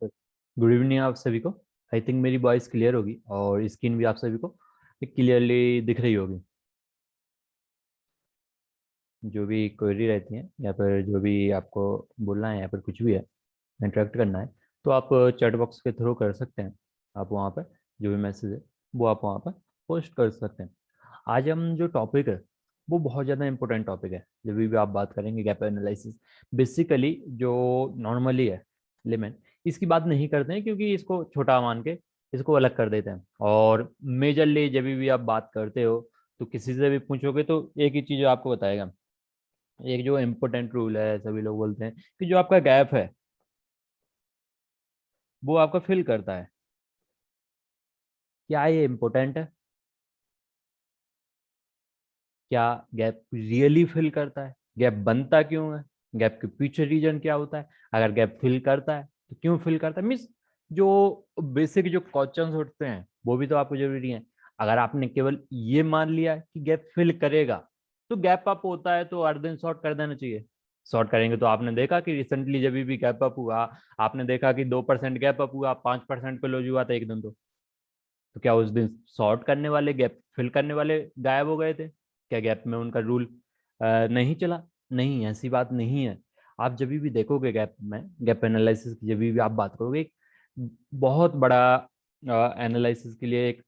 Sir, good evening आप सभी को। आई थिंक मेरी वॉइस क्लियर होगी और स्क्रीन भी आप सभी को क्लियरली दिख रही होगी। जो भी क्वेरी रहती है या फिर जो भी आपको बोलना है या फिर कुछ भी है, इंटरेक्ट करना है, तो आप चैट बॉक्स के थ्रू कर सकते हैं। आप वहाँ पर जो भी मैसेज है वो आप वहाँ पर पोस्ट कर सकते हैं। आज हम जो टॉपिक है वो बहुत ज़्यादा इंपॉर्टेंट टॉपिक है। जब भी आप बात करेंगे गैप एनालिसिस, बेसिकली जो नॉर्मली है लेमन, इसकी बात नहीं करते हैं क्योंकि इसको छोटा मान के इसको अलग कर देते हैं। और मेजरली जब भी आप बात करते हो तो किसी से भी पूछोगे तो एक ही चीज़ आपको बताएगा। एक जो इम्पोर्टेंट रूल है, सभी लोग बोलते हैं कि जो आपका गैप है वो आपका फिल करता है। क्या ये इम्पोर्टेंट है? क्या गैप रियली फिल करता है? गैप बनता क्यों है? गैप के पीछे रीजन क्या होता है? अगर गैप फिल करता है तो क्यों फिल करता है, मीन्स जो बेसिक जो क्वेश्चंस उठते हैं वो भी तो आपको जरूरी है। अगर आपने केवल ये मान लिया कि गैप फिल करेगा तो गैप अप होता है तो हर दिन शॉर्ट कर देना चाहिए। शॉर्ट करेंगे तो आपने देखा कि रिसेंटली जब भी गैप अप हुआ, आपने देखा कि 2% गैप अप हुआ, 5% पे लॉस हुआ था एक दिन। तो क्या उस दिन शॉर्ट करने वाले, गैप फिल करने वाले गायब हो गए थे? क्या गैप में उनका रूल नहीं चला? नहीं, ऐसी बात नहीं है। आप जब भी देखोगे गैप में, गैप एनालिसिस की जब भी आप बात करोगे, एक बहुत बड़ा एनालिसिस के लिए एक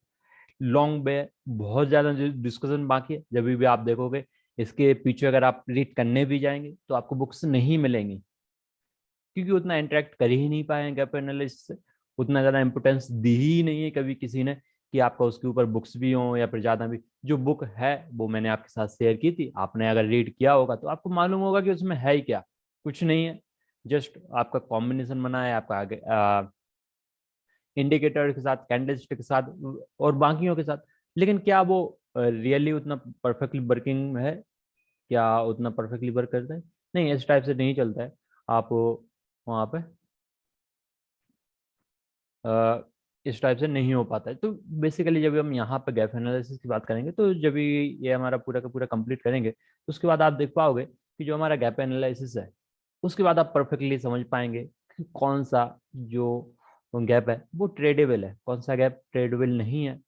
लॉन्ग वे, बहुत ज्यादा डिस्कशन बाकी है। जब भी आप देखोगे इसके पीछे अगर आप रीड करने भी जाएंगे तो आपको बुक्स नहीं मिलेंगी, क्योंकि उतना इंटरेक्ट कर ही नहीं पाए गैप एनालिसिस से। उतना ज़्यादा इंपोर्टेंस दी ही नहीं है कभी किसी ने कि आपका उसके ऊपर बुक्स भी हों या फिर ज़्यादा भी। जो बुक है वो मैंने आपके साथ शेयर की थी, आपने अगर रीड किया होगा तो आपको मालूम होगा कि उसमें है ही क्या। कुछ नहीं है, जस्ट आपका कॉम्बिनेशन बना है आपका आगे इंडिकेटर के साथ, कैंडलस्टिक के साथ और बाकियों के साथ। लेकिन क्या वो रियली उतना परफेक्टली वर्किंग है? क्या उतना परफेक्टली वर्क करता है? नहीं, इस टाइप से नहीं चलता है। आप वहाँ पे अ, इस टाइप से नहीं हो पाता है। तो बेसिकली जब हम यहाँ पे गैप एनालिसिस की बात करेंगे तो जब भी ये हमारा पूरा का पूरा कंप्लीट करेंगे तो उसके बाद आप देख पाओगे कि जो हमारा गैप एनालिसिस है उसके बाद आप परफेक्टली समझ पाएंगे कि कौन सा जो गैप है वो ट्रेडेबल है, कौन सा गैप ट्रेडेबल नहीं है,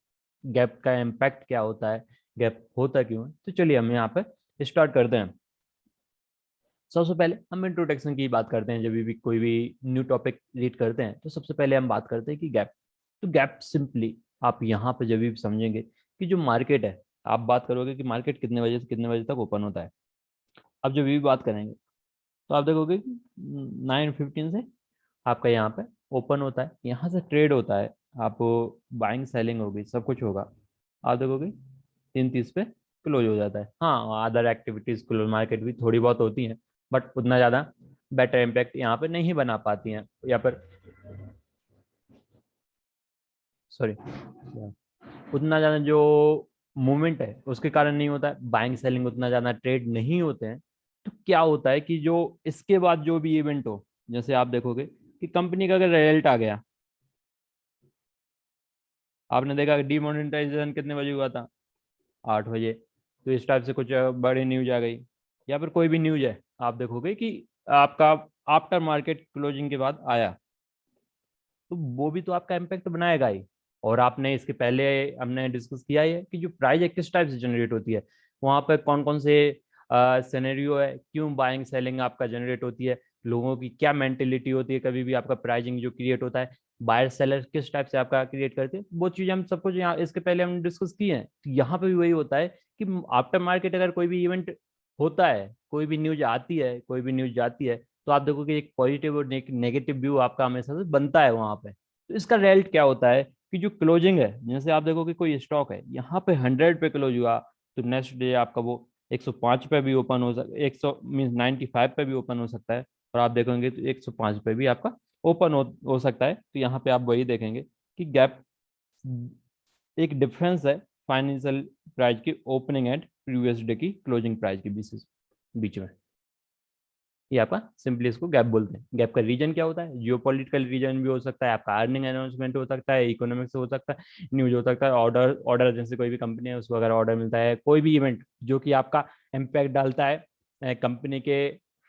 गैप का इम्पैक्ट क्या होता है, गैप होता क्यों है। तो चलिए हम यहाँ पे स्टार्ट करते हैं। सबसे पहले हम इंट्रोडक्शन की बात करते हैं। जब भी कोई भी न्यू टॉपिक रीड करते हैं तो सबसे पहले हम बात करते हैं कि गैप। तो गैप सिंपली आप यहाँ पे जब भी समझेंगे कि जो मार्केट है, आप बात करोगे कि मार्केट कितने बजे से कितने बजे तक ओपन होता है। अब जब भी बात करेंगे तो आप देखोगे कि 9:15 से आपका यहाँ पे ओपन होता है, यहाँ से ट्रेड होता है। आप बाइंग सेलिंग होगी, सब कुछ होगा। आप देखोगे 3:30 पे क्लोज हो जाता है। हाँ, अदर एक्टिविटीज क्लोज मार्केट भी थोड़ी बहुत होती हैं, बट उतना ज़्यादा बेटर इम्पैक्ट यहाँ पे नहीं बना पाती हैं, या फिर सॉरी, उतना ज़्यादा जो मूवमेंट है उसके कारण नहीं होता है। बाइंग सेलिंग उतना ज़्यादा ट्रेड नहीं होते हैं। तो क्या होता है कि जो इसके बाद जो भी इवेंट हो, जैसे आप देखोगे कि कंपनी का अगर रिजल्ट आ गया, आपने देखा कि डीमोनेटाइजेशन कितने बजे हुआ था? 8 बजे। तो इस टाइप से कुछ बड़ी न्यूज आ गई, या फिर कोई भी न्यूज है, आप देखोगे कि आपका आफ्टर मार्केट क्लोजिंग के बाद आया, तो वो भी तो आपका इम्पैक्ट बनाएगा ही। और आपने इसके पहले हमने डिस्कस किया है कि जो प्राइस है किस टाइप से जनरेट होती है, वहाँ पर कौन कौन से सिनेरियो है, क्यों बाइंग सेलिंग आपका जनरेट होती है, लोगों की क्या मेंटेलिटी होती है कभी भी आपका प्राइसिंग जो क्रिएट होता है, बायर सेलर किस टाइप से आपका क्रिएट करते हैं, वो चीज़ हम सब कुछ यहाँ इसके पहले हमने डिस्कस की है। तो यहाँ पे भी वही होता है कि आफ्टर मार्केट अगर कोई भी इवेंट होता है, कोई भी न्यूज आती है, कोई भी न्यूज जाती है, तो आप देखो कि एक पॉजिटिव और नेगेटिव व्यू आपका हमेशा से बनता है वहां पे। तो इसका रिजल्ट क्या होता है कि जो क्लोजिंग है, जैसे आप देखो कि कोई स्टॉक है यहाँ पे 100 पे क्लोज हुआ, तो नेक्स्ट डे आपका वो 105 पे भी ओपन हो सकता है, 100 मीन 95 पे भी ओपन हो सकता है। और आप देखेंगे तो 105 पे भी आपका ओपन हो सकता है। तो यहाँ पे आप वही देखेंगे कि गैप एक डिफरेंस है फाइनेंशियल प्राइस की ओपनिंग एंड प्रीवियस डे की क्लोजिंग प्राइस के बीच में। ये आपका सिंपली इसको गैप बोलते हैं। गैप का रीजन क्या होता है? जियोपॉलिटिकल रीजन भी हो सकता है, आपका अर्निंग अनाउंसमेंट हो सकता है, इकोनॉमिक्स हो सकता है, न्यूज हो सकता है, ऑर्डर ऑर्डर जैसे कोई भी कंपनी है उसको अगर ऑर्डर मिलता है, कोई भी इवेंट जो कि आपका इम्पैक्ट डालता है कंपनी के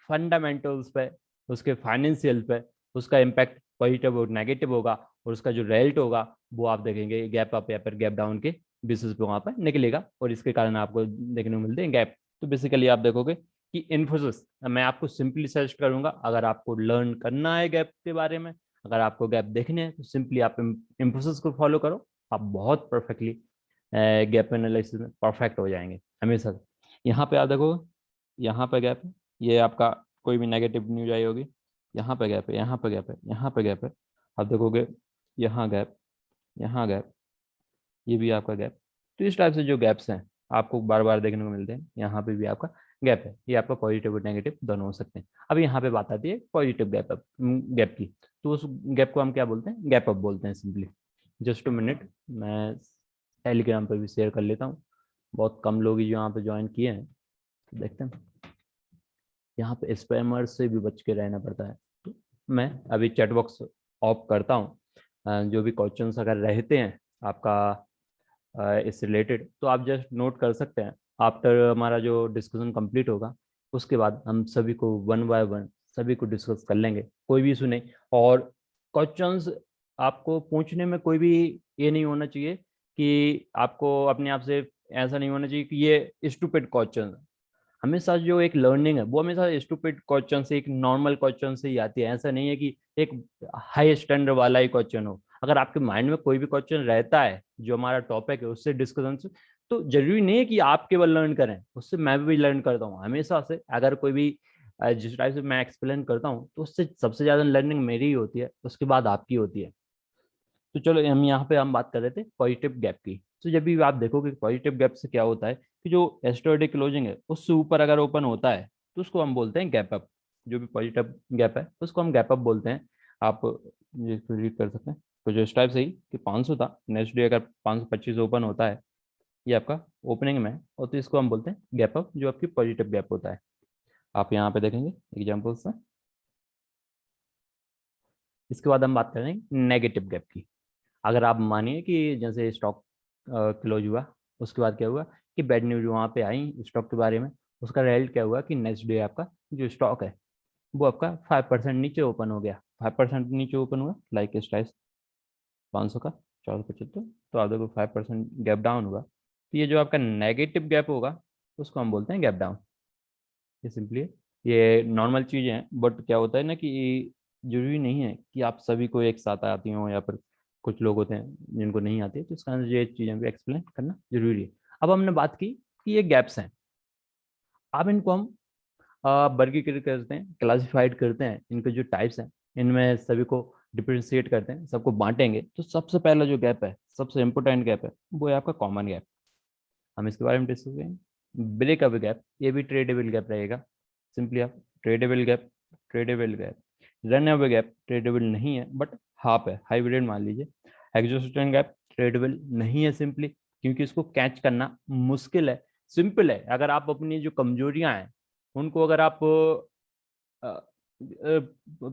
फंडामेंटल्स पे, उसके फाइनेंशियल पे, उसका इम्पैक्ट पॉजिटिव और नेगेटिव होगा, और उसका जो रिजल्ट होगा वो आप देखेंगे गैप अप या फिर गैप डाउन के बेसिस पे वहाँ पर निकलेगा, और इसके कारण आपको देखने को मिलते हैं गैप। तो बेसिकली आप देखोगे कि इन्फोसिस, मैं आपको सिंपली सजेस्ट करूंगा, अगर आपको लर्न करना है गैप के बारे में, अगर आपको गैप देखने हैं, तो सिंपली आप इन्फोसिस को फॉलो करो, आप बहुत परफेक्टली गैप एनालिसिस में परफेक्ट हो जाएंगे हमेशा। यहाँ पे आप देखो, यहाँ पे गैप है, ये आपका कोई भी नेगेटिव न्यूज आई होगी, यहाँ पे गैप है, यहाँ पे गैप है, यहाँ पे गैप है, आप देखोगे यहाँ गैप, यहाँ गैप, ये भी आपका गैप। तो इस टाइप से जो गैप्स हैं आपको बार बार देखने को मिलते हैं, यहाँ पे भी आपका गैप है, ये आपका पॉजिटिव और नेगेटिव दोनों हो सकते हैं। अब यहाँ पे बात आती है पॉजिटिव गैप की, तो उस गैप को हम क्या बोलते हैं, गैप अप बोलते हैं सिंपली। जस्ट 2 मिनट, मैं टेलीग्राम पे भी शेयर कर लेता हूँ, बहुत कम लोग ही जो यहाँ पे ज्वाइन किए हैं, तो देखते हैं। यहाँ पे स्पैमर से भी बच के रहना पड़ता है, तो मैं अभी चैट बॉक्स ऑफ करता हूँ। जो भी क्वेश्चंस अगर रहते हैं आपका इससे रिलेटेड, तो आप जस्ट नोट कर सकते हैं। आफ्टर हमारा जो डिस्कशन कंप्लीट होगा, उसके बाद हम सभी को वन बाय वन सभी को डिस्कस कर लेंगे, कोई भी इशू नहीं। और क्वेश्चंस आपको पूछने में कोई भी ये नहीं होना चाहिए कि आपको अपने आप से ऐसा नहीं होना चाहिए कि ये स्टूपिड क्वेश्चन। हमेशा जो एक लर्निंग है वो हमेशा स्टूपिड क्वेश्चन से, एक नॉर्मल क्वेश्चन से ही आती है। ऐसा नहीं है कि एक हाई स्टैंडर्ड वाला ही क्वेश्चन हो। अगर आपके माइंड में कोई भी क्वेश्चन रहता है जो हमारा टॉपिक है उससे डिस्कशन से, तो जरूरी नहीं है कि आप केवल लर्न करें, उससे मैं भी लर्न करता हूँ हमेशा से। अगर कोई भी जिस टाइप से मैं एक्सप्लेन करता हूँ, तो उससे सबसे ज्यादा लर्निंग मेरी ही होती है, उसके बाद आपकी होती है। तो चलो हम यहाँ पे हम बात कर रहे थे पॉजिटिव गैप की। तो जब भी आप देखोगे पॉजिटिव गैप से क्या होता है कि जो एस्टोडिक क्लोजिंग है उससे ऊपर अगर ओपन होता है, तो उसको हम बोलते हैं गैप अप। जो भी पॉजिटिव गैप है उसको हम गैप अप बोलते हैं। आप ये रीड कर सकते हैं। तो जो इस टाइप से ही कि 500 था, नेक्स्ट डे अगर 525 ओपन होता है, ये आपका ओपनिंग में है, और तो इसको हम बोलते हैं गैप अप, जो आपकी पॉजिटिव गैप होता है। आप यहाँ पे देखेंगे एग्जाम्पल्स में। इसके बाद हम बात करेंगे नेगेटिव गैप की। अगर आप मानिए कि जैसे स्टॉक क्लोज हुआ, उसके बाद क्या हुआ कि बैड न्यूज वहाँ पे आई स्टॉक के बारे में, उसका रिजल्ट क्या हुआ कि नेक्स्ट डे आपका जो स्टॉक है वो आपका 5% नीचे ओपन हो गया। 5% नीचे ओपन हुआ, लाइक इस टाइप 500 का 475, तो आप देखो 5% गैप डाउन हुआ। तो ये जो आपका नेगेटिव गैप होगा उसको हम बोलते हैं गैप डाउन। ये सिंपली ये नॉर्मल चीज़ें हैं, बट क्या होता है ना कि जरूरी नहीं है कि आप सभी को एक साथ आती हो, या फिर कुछ लोग होते हैं जिनको नहीं आती है, तो इस कारण से ये चीज़ें भी एक्सप्लेन करना जरूरी है। अब हमने बात की कि ये गैप्स हैं, अब इनको हम वर्गीकृत करते हैं, क्लासिफाइड करते हैं, इनके जो टाइप्स हैं इनमें सभी को डिफ्रेंशिएट करते हैं, सबको बांटेंगे। तो सबसे पहला जो गैप है, सबसे इंपॉर्टेंट गैप है, वो है आपका कॉमन गैप। हम इसके बारे में डिस्कस करेंगे। ब्रेकअप गैप, ये भी ट्रेडेबल गैप रहेगा। सिंपली आप tradable gap, tradable gap, run away gap tradable नहीं है बट हाफ है, हाइब्रिड मान लीजिए। एग्जॉस्टन गैप ट्रेडेबल नहीं है सिंपली क्योंकि इसको कैच करना मुश्किल है। सिंपल है, अगर आप अपनी जो कमजोरियां हैं उनको अगर आप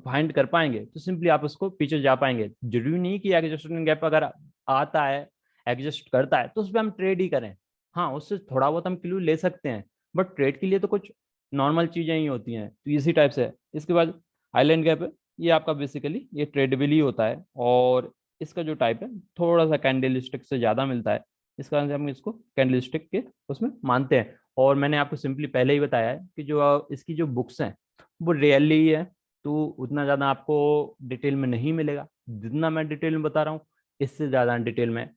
फाइंड कर पाएंगे, तो सिंपली आप उसको पीछे जा पाएंगे। जरूरी नहीं कि एग्जॉस्टन गैप अगर आता है, एग्जिस्ट करता है, तो उस पर हम ट्रेड ही करें। हाँ, उससे थोड़ा बहुत हम क्लू ले सकते हैं, बट ट्रेड के लिए तो कुछ नॉर्मल चीजें ही होती हैं, तो इसी टाइप से है। इसके बाद आइलैंड गैप है, ये आपका बेसिकली ये ट्रेडेबल ही होता है, और इसका जो टाइप है थोड़ा सा कैंडल स्टिक से ज्यादा मिलता है, इस कारण से हम इसको कैंडल स्टिक के उसमें मानते हैं। और मैंने आपको सिंपली पहले ही बताया है कि जो इसकी जो बुक्स हैं वो रियली ही है, तो उतना ज़्यादा आपको डिटेल में नहीं मिलेगा। जितना मैं डिटेल में बता रहा हूँ, इससे ज़्यादा डिटेल में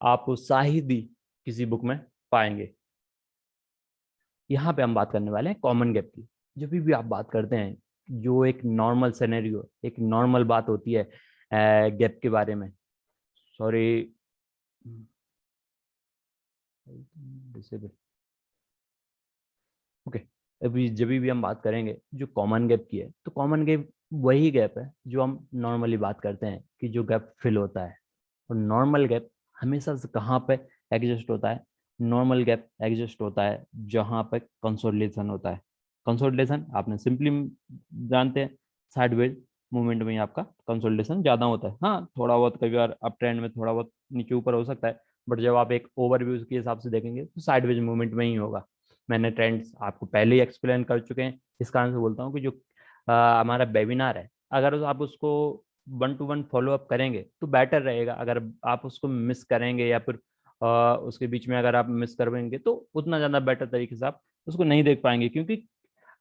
आप शायद ही किसी बुक में पाएंगे। यहाँ पे हम बात करने वाले हैं कॉमन गैप की। जब भी आप बात करते हैं, जो एक नॉर्मल सिनेरियो, एक नॉर्मल बात होती है गैप के बारे में, सॉरी डिसेबल, ओके। अभी जब भी हम बात करेंगे जो कॉमन गैप की है, तो कॉमन गैप वही गैप है जो हम नॉर्मली बात करते हैं कि जो गैप फिल होता है। और नॉर्मल गैप हमेशा से कहाँ पे एग्जिस्ट होता है, नॉर्मल गैप एग्जिस्ट होता है जहाँ पे कंसोलिडेशन होता है। कंसोलिडेशन आपने सिंपली जानते हैं, साइडवेज मूवमेंट में ही आपका कंसोलिडेशन ज्यादा होता है। हाँ, थोड़ा बहुत कभी बार अप ट्रेंड में थोड़ा बहुत नीचे ऊपर हो सकता है, बट जब आप एक ओवरव्यू के हिसाब से देखेंगे तो साइडवेज मूवमेंट में ही होगा। मैंने ट्रेंड्स आपको पहले ही एक्सप्लेन कर चुके हैं, इस कारण से बोलता हूँ कि जो हमारा वेबिनार है, अगर आप उसको one two one follow up करेंगे तो बेटर रहेगा। अगर आप उसको मिस करेंगे या फिर उसके बीच में अगर आप मिस करवेंगे तो उतना ज़्यादा बेटर तरीके से आप उसको नहीं देख पाएंगे, क्योंकि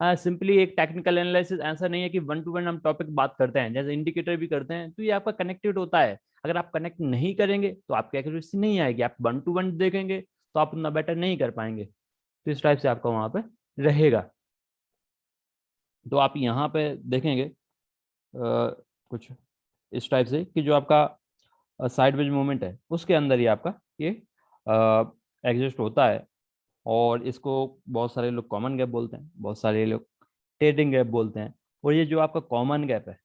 सिंपली एक टेक्निकल एनालिसिस ऐसा नहीं है कि वन टू वन हम टॉपिक बात करते हैं, जैसे इंडिकेटर भी करते हैं तो ये आपका कनेक्टेड होता है। अगर आप कनेक्ट नहीं करेंगे तो आपकी एक्यूरेसी नहीं आएगी। आप वन टू वन देखेंगे तो आप उतना बेटर नहीं कर पाएंगे। तो इस टाइप से आपका वहां पे रहेगा। तो आप यहाँ पे देखेंगे कुछ इस टाइप से कि जो आपका साइडवेज मूवमेंट है उसके अंदर ही आपका ये एग्जिस्ट होता है। और इसको बहुत सारे लोग कॉमन गैप बोलते हैं, बहुत सारे लोग ट्रेडिंग गैप बोलते हैं। और ये जो आपका कॉमन गैप है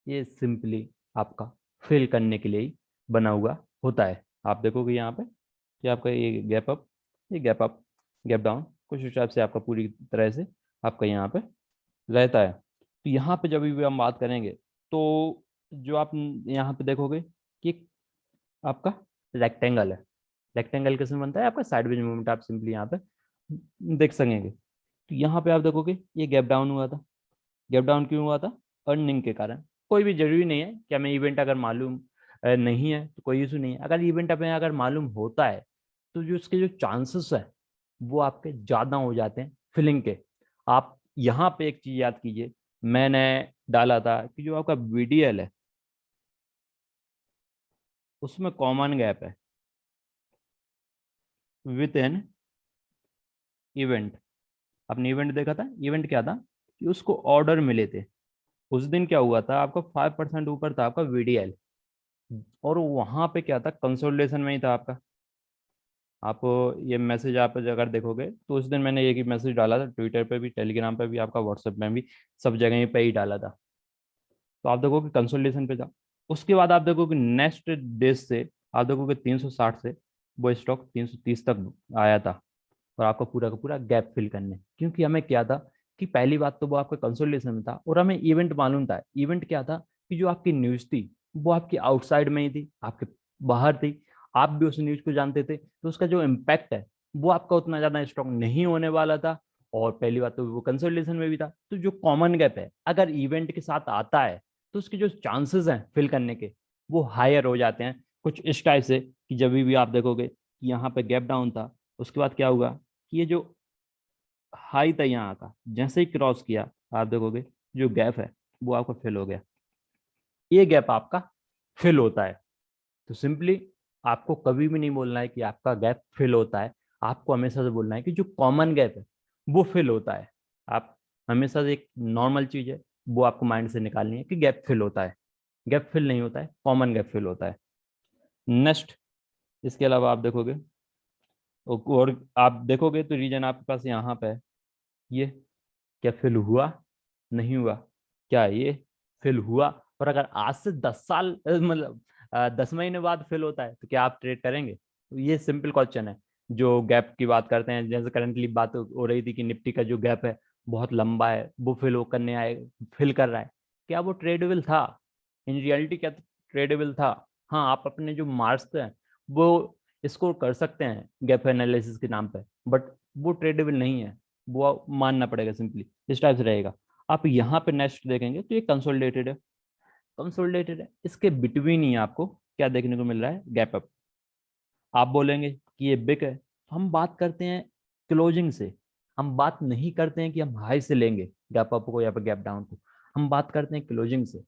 ये सिंपली आपका फिल करने के लिए ही बना हुआ होता है। आप देखोगे यहाँ पे कि आपका ये गैप अप, ये गैप अप, गैप डाउन कुछ हिसाब से आपका पूरी तरह से आपका यहाँ पे रहता है। तो यहाँ पे जब भी हम बात करेंगे तो जो आप यहाँ पे देखोगे कि आपका रेक्टेंगल है। रेक्टेंगल किसमें बनता है? आपका साइडवेज मूवमेंट आप सिंपली यहाँ पे देख सकेंगे। तो यहाँ पे आप देखोगे ये गैप डाउन हुआ था। गैप डाउन क्यों हुआ था? अर्निंग के कारण। कोई भी जरूरी नहीं है कि हमें इवेंट अगर मालूम नहीं है तो कोई इशू नहीं है। अगर इवेंट हमें अगर मालूम होता है तो जो उसके जो चांसेस है वो आपके ज़्यादा हो जाते हैं फिलिंग के। आप यहाँ पे एक चीज़ याद कीजिए, मैंने डाला था कि जो आपका वीडीएल है उसमें कॉमन गैप है विद एन इवेंट। आपने इवेंट देखा था? इवेंट क्या था कि उसको ऑर्डर मिले थे। उस दिन क्या हुआ था, आपका 5% ऊपर था आपका वीडीएल। और वहां पे क्या था, कंसोलिडेशन में ही था आपका। आप ये मैसेज आप अगर देखोगे तो उस दिन मैंने एक ही मैसेज डाला था, ट्विटर पे भी, टेलीग्राम पे भी, आपका व्हाट्सएप में भी, सब जगह पे ही डाला था। तो आप देखोगे कंसोलिडेशन पे था। उसके बाद आप देखोगे नेक्स्ट डे से आप देखोगे 360 से वो स्टॉक 330 तक आया था। और आपका पूरा का पूरा गैप फिल करने, क्योंकि हमें क्या था कि पहली बात तो वो आपका कंसोलिडेशन में था और हमें इवेंट मालूम था। इवेंट क्या था कि जो आपकी न्यूज थी वो आपकी आउटसाइड में ही थी, आपके बाहर थी। आप भी उस न्यूज को जानते थे तो उसका जो इम्पैक्ट है वो आपका उतना ज्यादा स्ट्रॉन्ग नहीं होने वाला था। और पहली बात तो वो कंसोलिडेशन में भी था। तो जो कॉमन गैप है अगर इवेंट के साथ आता है तो उसके जो चांसेस हैं फिल करने के वो हायर हो जाते हैं। कुछ इस टाइप से कि जब भी आप देखोगे कि यहाँ पे गैप डाउन था, उसके बाद क्या हुआ कि ये जो हाई था यहाँ का जैसे ही क्रॉस किया, आप देखोगे जो गैप है वो आपका फिल हो गया। ये गैप आपका फिल होता है। तो सिंपली आपको कभी भी नहीं बोलना है कि आपका गैप फिल होता है। आपको हमेशा से बोलना है कि जो कॉमन गैप है वो फिल होता है। आप हमेशा से एक नॉर्मल चीज है वो आपको माइंड से निकालनी है कि गैप फिल होता है। गैप फिल नहीं होता है, कॉमन गैप फिल होता है। नेक्स्ट, इसके अलावा आप देखोगे और आप देखोगे तो रीजन आपके पास यहाँ पे है। ये क्या फिल हुआ? नहीं हुआ। क्या ये फिल हुआ? और अगर आज से 10 साल मतलब 10 महीने बाद फिल होता है तो क्या आप ट्रेड करेंगे? तो ये सिंपल क्वेश्चन है। जो गैप की बात करते हैं, जैसे करंटली बात हो रही थी कि निफ्टी का जो गैप है बहुत लंबा है, वो फिल हो करने आए, फिल कर रहा है, क्या वो ट्रेडेबल था? इन रियलिटी क्या ट्रेडेबल था? हाँ, आप अपने जो मार्क्स थे वो स्कोर कर सकते हैं गैप एनालिसिस के नाम पे, बट वो ट्रेडेबल नहीं है। वो मानना पड़ेगा सिंपली। इस टाइप से रहेगा। आप यहाँ पे नेक्स्ट देखेंगे तो ये कंसोलिडेटेड है। कंसोलिडेटेड है, इसके बिटवीन ही आपको क्या देखने को मिल रहा है? Gap up. आप बोलेंगे कि ये बिग है, तो हम बात करते हैं क्लोजिंग से। हम बात नहीं करते हैं कि हम हाई से लेंगे गैप अप को या फिर गैप डाउन को। हम बात करते हैं क्लोजिंग से,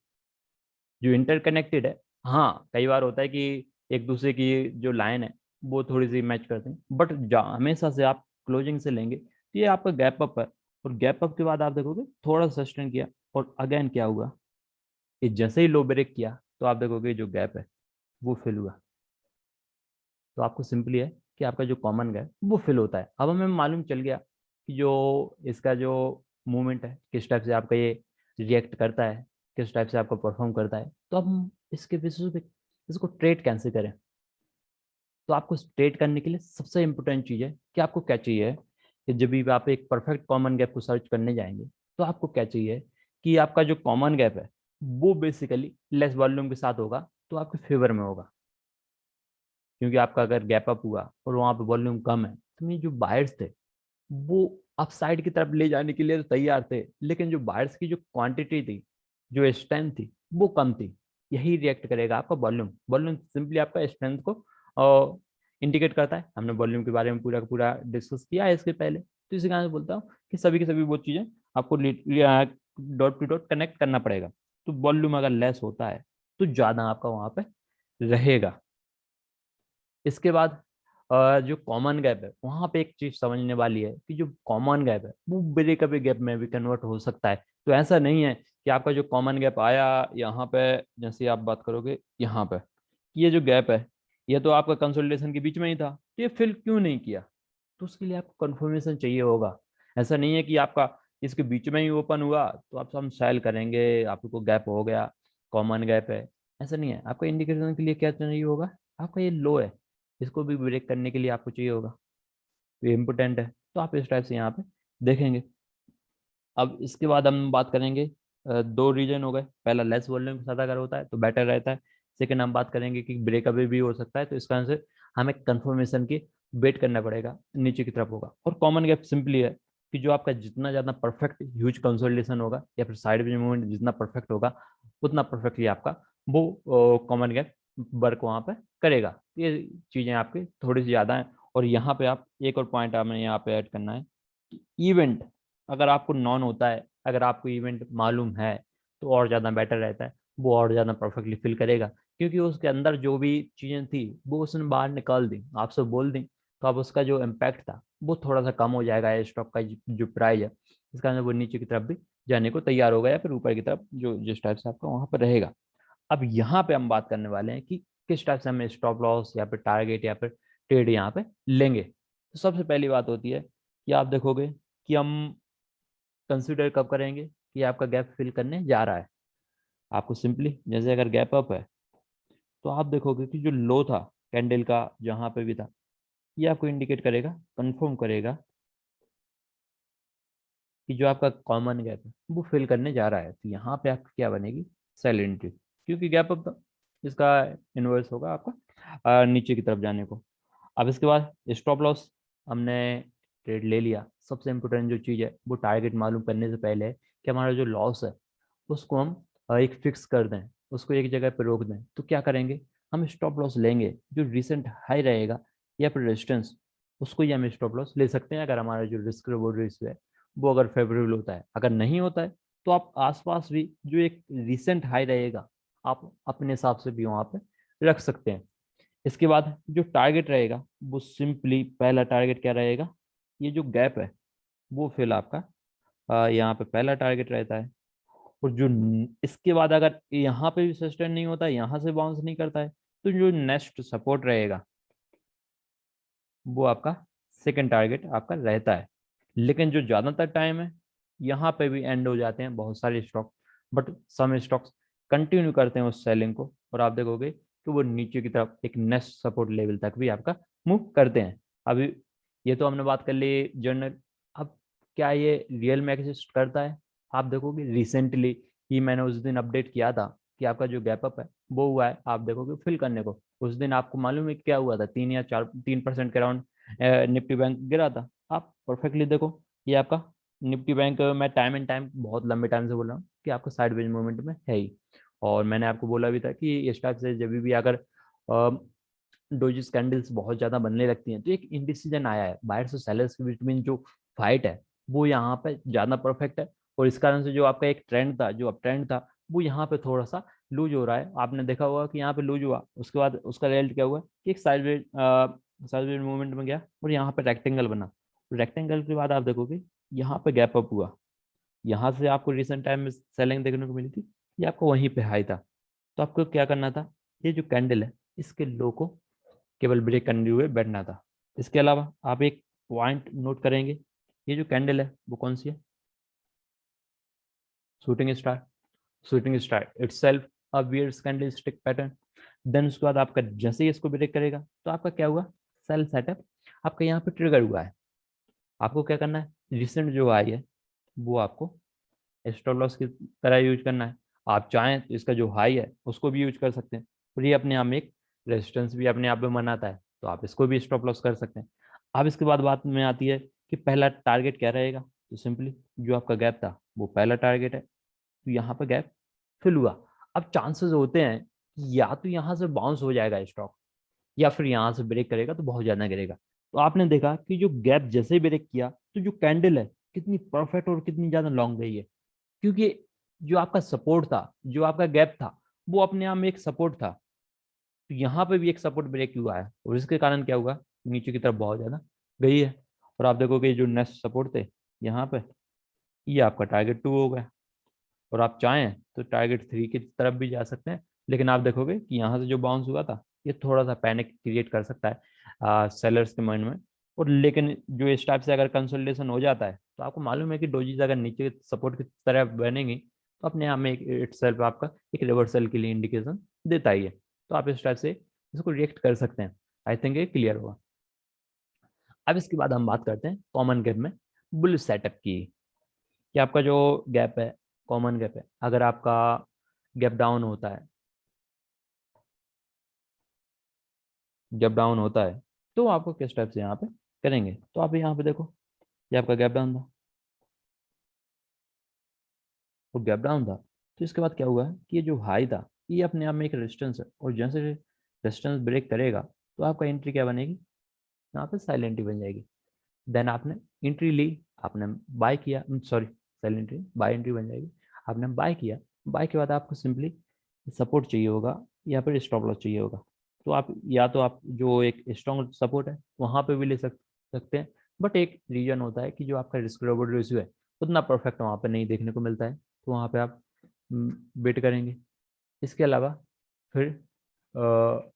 जो इंटरकनेक्टेड है। हाँ, कई बार होता है कि एक दूसरे की जो लाइन है वो थोड़ी सी मैच करते हैं, बट हमेशा से आप क्लोजिंग से लेंगे तो ये आपका गैप अप है। और गैप अप के बाद आप देखोगे थोड़ा सस्टेन किया और अगेन क्या हुआ, ये जैसे ही लो ब्रेक किया तो आप देखोगे जो गैप है वो फिल हुआ। तो आपको सिंपली है कि आपका जो कॉमन गैप वो फिल होता है। अब हमें मालूम चल गया कि जो इसका जो मूवमेंट है किस टाइप से आपका ये रिएक्ट करता है, किस टाइप से आपको परफॉर्म करता है। तो अब हम इसके बेसिस पे इसको ट्रेड कैसे करें? तो आपको ट्रेड करने के लिए सबसे इंपॉर्टेंट चीज़ है कि आपको क्या चाहिए कि जब भी आप एक परफेक्ट कॉमन गैप को सर्च करने जाएंगे तो आपको क्या चाहिए कि आपका जो कॉमन गैप है वो बेसिकली लेस वॉल्यूम के साथ होगा तो आपके फेवर में होगा। क्योंकि आपका अगर गैप अप हुआ और वहाँ पे वॉल्यूम कम है तो ये जो बायर्स थे वो अप साइड की तरफ ले जाने के लिए तो तैयार थे, लेकिन जो बायर्स की जो क्वांटिटी थी, जो स्ट्रेंथ थी, वो कम थी। यही रिएक्ट करेगा आपका वॉल्यूम। वॉल्यूम सिंपली आपका स्ट्रेंथ को इंडिकेट करता है। हमने वॉल्यूम के बारे में पूरा का पूरा डिस्कस किया है इसके पहले, तो इसी कारण से बोलता हूँ कि सभी की सभी वो चीज़ें आपको डॉट टू डॉट कनेक्ट करना पड़ेगा। तो वॉल्यूम अगर लेस होता है तो ज़्यादा आपका वहाँ पे रहेगा। इसके बाद जो कॉमन गैप है, वहां पे एक चीज समझने वाली है कि जो कॉमन गैप है वो ब्रेकअवे गैप में भी कन्वर्ट हो सकता है। तो ऐसा नहीं है कि आपका जो कॉमन गैप आया यहाँ पे, जैसे आप बात करोगे यहाँ पे, ये जो गैप है ये तो आपका कंसोलिडेशन के बीच में ही था, तो ये फिल क्यों नहीं किया? तो उसके लिए आपको कंफर्मेशन चाहिए होगा। ऐसा नहीं है कि आपका इसके बीच में ही ओपन हुआ तो आप हम सेल करेंगे, आपको गैप हो गया, कॉमन गैप है। ऐसा नहीं है। आपको इंडिकेशन के लिए क्या चाहिए होगा? आपका ये लो है, इसको भी ब्रेक करने के लिए आपको चाहिए होगा, ये इम्पोर्टेंट है। तो आप इस टाइप से यहाँ पे देखेंगे। अब इसके बाद हम बात करेंगे, दो रीजन हो गए। पहला लेस वॉल्यूम के साथ अगर होता है तो बेटर रहता है। सेकंड हम बात करेंगे कि ब्रेकअवे भी हो सकता है, तो इस कारण से हमें कंफर्मेशन की वेट करना पड़ेगा, नीचे की तरफ होगा। और कॉमन गैप सिंपली है कि जो आपका जितना ज़्यादा परफेक्ट ह्यूज कंसोलिडेशन होगा या फिर साइड वेज मूवमेंट जितना परफेक्ट होगा उतना परफेक्टली आपका वो कॉमन गैप वर्क वहाँ पे करेगा। ये चीज़ें आपकी थोड़ी सी ज़्यादा हैं। और यहाँ पे आप एक और पॉइंट हमें यहाँ पे ऐड करना है, इवेंट अगर आपको नॉन होता है, अगर आपको इवेंट मालूम है तो और ज़्यादा बेटर रहता है, वो और ज़्यादा परफेक्टली फिल करेगा। क्योंकि उसके अंदर जो भी चीज़ें थी वो उसने बाहर निकाल दी, आपसे बोल दी, तो अब उसका जो इम्पैक्ट था वो थोड़ा सा कम हो जाएगा। स्टॉक का जो प्राइस है इस कारण वो नीचे की तरफ भी जाने को तैयार होगा, या फिर ऊपर की तरफ जो जिस टाइप से आपका वहाँ पर रहेगा। अब यहाँ पे हम बात करने वाले हैं कि किस टाइप से हमें स्टॉप लॉस या फिर टारगेट या फिर ट्रेड यहाँ पे लेंगे। तो सबसे पहली बात होती है कि आप देखोगे कि हम कंसिडर कब करेंगे कि आपका गैप फिल करने जा रहा है। आपको सिंपली जैसे अगर गैप अप है तो आप देखोगे कि जो लो था कैंडल का जहां पे भी था, ये आपको इंडिकेट करेगा, कंफर्म करेगा कि जो आपका कॉमन गैप है वो फिल करने जा रहा है। तो यहाँ पे आपकी क्या बनेगी? सेल एंट्री, क्योंकि गैप अप था, इसका इन्वर्स होगा आपका नीचे की तरफ जाने को। अब इसके बाद स्टॉप लॉस, हमने ट्रेड ले लिया। सबसे इम्पोर्टेंट जो चीज़ है वो टारगेट मालूम करने से पहले है कि हमारा जो लॉस है उसको हम एक फिक्स कर दें, उसको एक जगह पर रोक दें। तो क्या करेंगे? हम स्टॉप लॉस लेंगे जो रिसेंट हाई रहेगा या फिर रेजिस्टेंस, उसको ही हम स्टॉप लॉस ले सकते हैं अगर हमारा जो रिस्क रिवॉर्ड रेशियो है वो अगर फेवरेबल होता है। अगर नहीं होता है तो आप आसपास भी जो एक रिसेंट हाई रहेगा आप अपने हिसाब से भी वहाँ पे रख सकते हैं। इसके बाद जो टारगेट रहेगा वो सिंपली पहला टारगेट क्या रहेगा? ये जो गैप है वो फिल आपका यहाँ पे पहला टारगेट रहता है। और जो इसके बाद अगर यहाँ पे भी सस्टेन नहीं होता है, यहाँ से बाउंस नहीं करता है, तो जो नेक्स्ट सपोर्ट रहेगा वो आपका सेकंड टारगेट आपका रहता है। लेकिन जो ज़्यादातर टाइम है यहाँ पे भी एंड हो जाते हैं बहुत सारे stock, but some stocks continue करते हैं उस सेलिंग को, और आप देखोगे कि वो नीचे की तरफ एक नेक्स्ट सपोर्ट लेवल तक भी आपका मूव करते हैं। अभी ये तो हमने बात कर ली जर्नल। अब क्या ये रियल में एग्जिस्ट करता है? आप देखोगे रिसेंटली ही मैंने उस दिन अपडेट किया था कि आपका जो गैप अप है वो हुआ है, आप देखोगे फिल करने को। उस दिन आपको मालूम है क्या हुआ था? 3 या 4 3% के अराउंड निफ्टी बैंक गिरा था। आप परफेक्टली देखो, ये आपका निफ्टी बैंक, मैं टाइम एंड टाइम बहुत लंबे टाइम से बोल रहा हूँ कि आपका साइडवेज मूवमेंट में है ही। और मैंने आपको बोला भी था कि इस टाइप से जब भी अगर डोजिस कैंडल्स बहुत ज्यादा बनने लगती हैं तो एक इंडिसीजन आया है बायर्स और सेलर्स के बीच में, जो फाइट है वो यहाँ पे ज्यादा परफेक्ट है। और इस कारण से जो आपका एक ट्रेंड था, जो अप ट्रेंड था, वो यहाँ पे थोड़ा सा लूज हो रहा है। आपने देखा होगा कि यहाँ पे लूज हुआ, उसके बाद उसका रिजल्ट क्या हुआ कि एक साइडवेज मूवमेंट में गया और यहाँ पे रेक्टेंगल बना। रेक्टेंगल के बाद आप देखोगे यहाँ पे गैप अप हुआ, यहाँ से आपको रिसेंट टाइम में सेलिंग देखने को मिली थी, ये आपको वहीं पे हाई था। तो आपको क्या करना था? ये जो कैंडल है इसके लो को केवल ब्रेक करने हुए बैठना था। इसके अलावा आप एक पॉइंट नोट करेंगे, ये जो कैंडल है वो कौन सी है? Shooting star. Shooting star itself a weird candlestick pattern. Then उसके बाद आपका जैसे ही इसको ब्रेक करेगा तो आपका क्या हुआ? सेल सेटअप आपका यहाँ पे ट्रिगर हुआ है। आपको क्या करना है? रिसेंट जो आई है वो आपको स्टॉप लॉस की तरह यूज करना है। आप चाहें तो इसका जो हाई है उसको भी यूज कर सकते हैं, और ये अपने आप में एक रेजिस्टेंस भी अपने आप में बनाता है, तो आप इसको भी स्टॉप लॉस कर सकते हैं। अब इसके बाद बात में आती है कि पहला टारगेट क्या रहेगा? तो सिंपली जो आपका गैप था वो पहला टारगेट है, तो यहाँ पे गैप फिल हुआ। अब चांसेस होते हैं कि या तो यहाँ से बाउंस हो जाएगा स्टॉक, या फिर यहाँ से ब्रेक करेगा तो बहुत ज्यादा गिरेगा। तो आपने देखा कि जो गैप जैसे ही ब्रेक किया तो जो कैंडल है कितनी परफेक्ट और कितनी ज्यादा लॉन्ग गई है, क्योंकि जो आपका सपोर्ट था, जो आपका गैप था, वो अपने आप में एक सपोर्ट था। तो यहाँ पे भी एक सपोर्ट ब्रेक हुआ है और इसके कारण क्या हुआ, नीचे की तरफ बहुत ज्यादा गई है। और आप देखोगे जो नेक्स्ट सपोर्ट थे यहाँ पे, ये आपका टारगेट 2 हो गया। और आप चाहें तो टारगेट 3 की तरफ भी जा सकते हैं, लेकिन आप देखोगे कि यहाँ से जो बाउंस हुआ था ये थोड़ा सा पैनिक क्रिएट कर सकता है सेलर्स के माइंड में। और लेकिन जो इस टाइप से अगर कंसोलिडेशन हो जाता है तो आपको मालूम है कि डोजीज अगर नीचे सपोर्ट की तरह बनेंगी तो अपने आप में इटसेल्फ आपका एक रिवर्सल के लिए इंडिकेशन देता ही है। तो आप इस टाइप से इसको रिएक्ट कर सकते हैं। आई थिंक ये क्लियर हुआ। अब इसके बाद हम बात करते हैं कॉमन गैप में बुल सेटअप की। कि आपका जो गैप है, कॉमन गैप है, अगर आपका गैप डाउन होता है, गैप डाउन होता है तो आपको किस टाइप से यहाँ पे करेंगे। तो आप यहाँ पे देखो, ये आपका गैप डाउन था, वो गैप डाउन था। तो इसके बाद क्या हुआ है कि ये जो हाई था ये अपने आप में एक रेजिस्टेंस है, और जैसे रेजिस्टेंस ब्रेक करेगा तो आपका एंट्री क्या बनेगी, यहाँ पे साइलेंट एंट्री बन जाएगी। देन आपने एंट्री ली, आपने बाय किया, sorry silent entry, buy entry बन जाएगी। आपने बाय किया, बाय के बाद आपको सिंपली सपोर्ट चाहिए होगा या फिर स्टॉप लॉस चाहिए होगा। तो आप या तो आप जो एक स्ट्रॉन्ग सपोर्ट है वहां पे भी ले सकते हैं, बट एक रीजन होता है कि जो आपका रिस्क रिवॉर्ड रेशियो है उतना परफेक्ट वहां पे नहीं देखने को मिलता है, तो वहां पे आप वेट करेंगे। इसके अलावा फिर अ,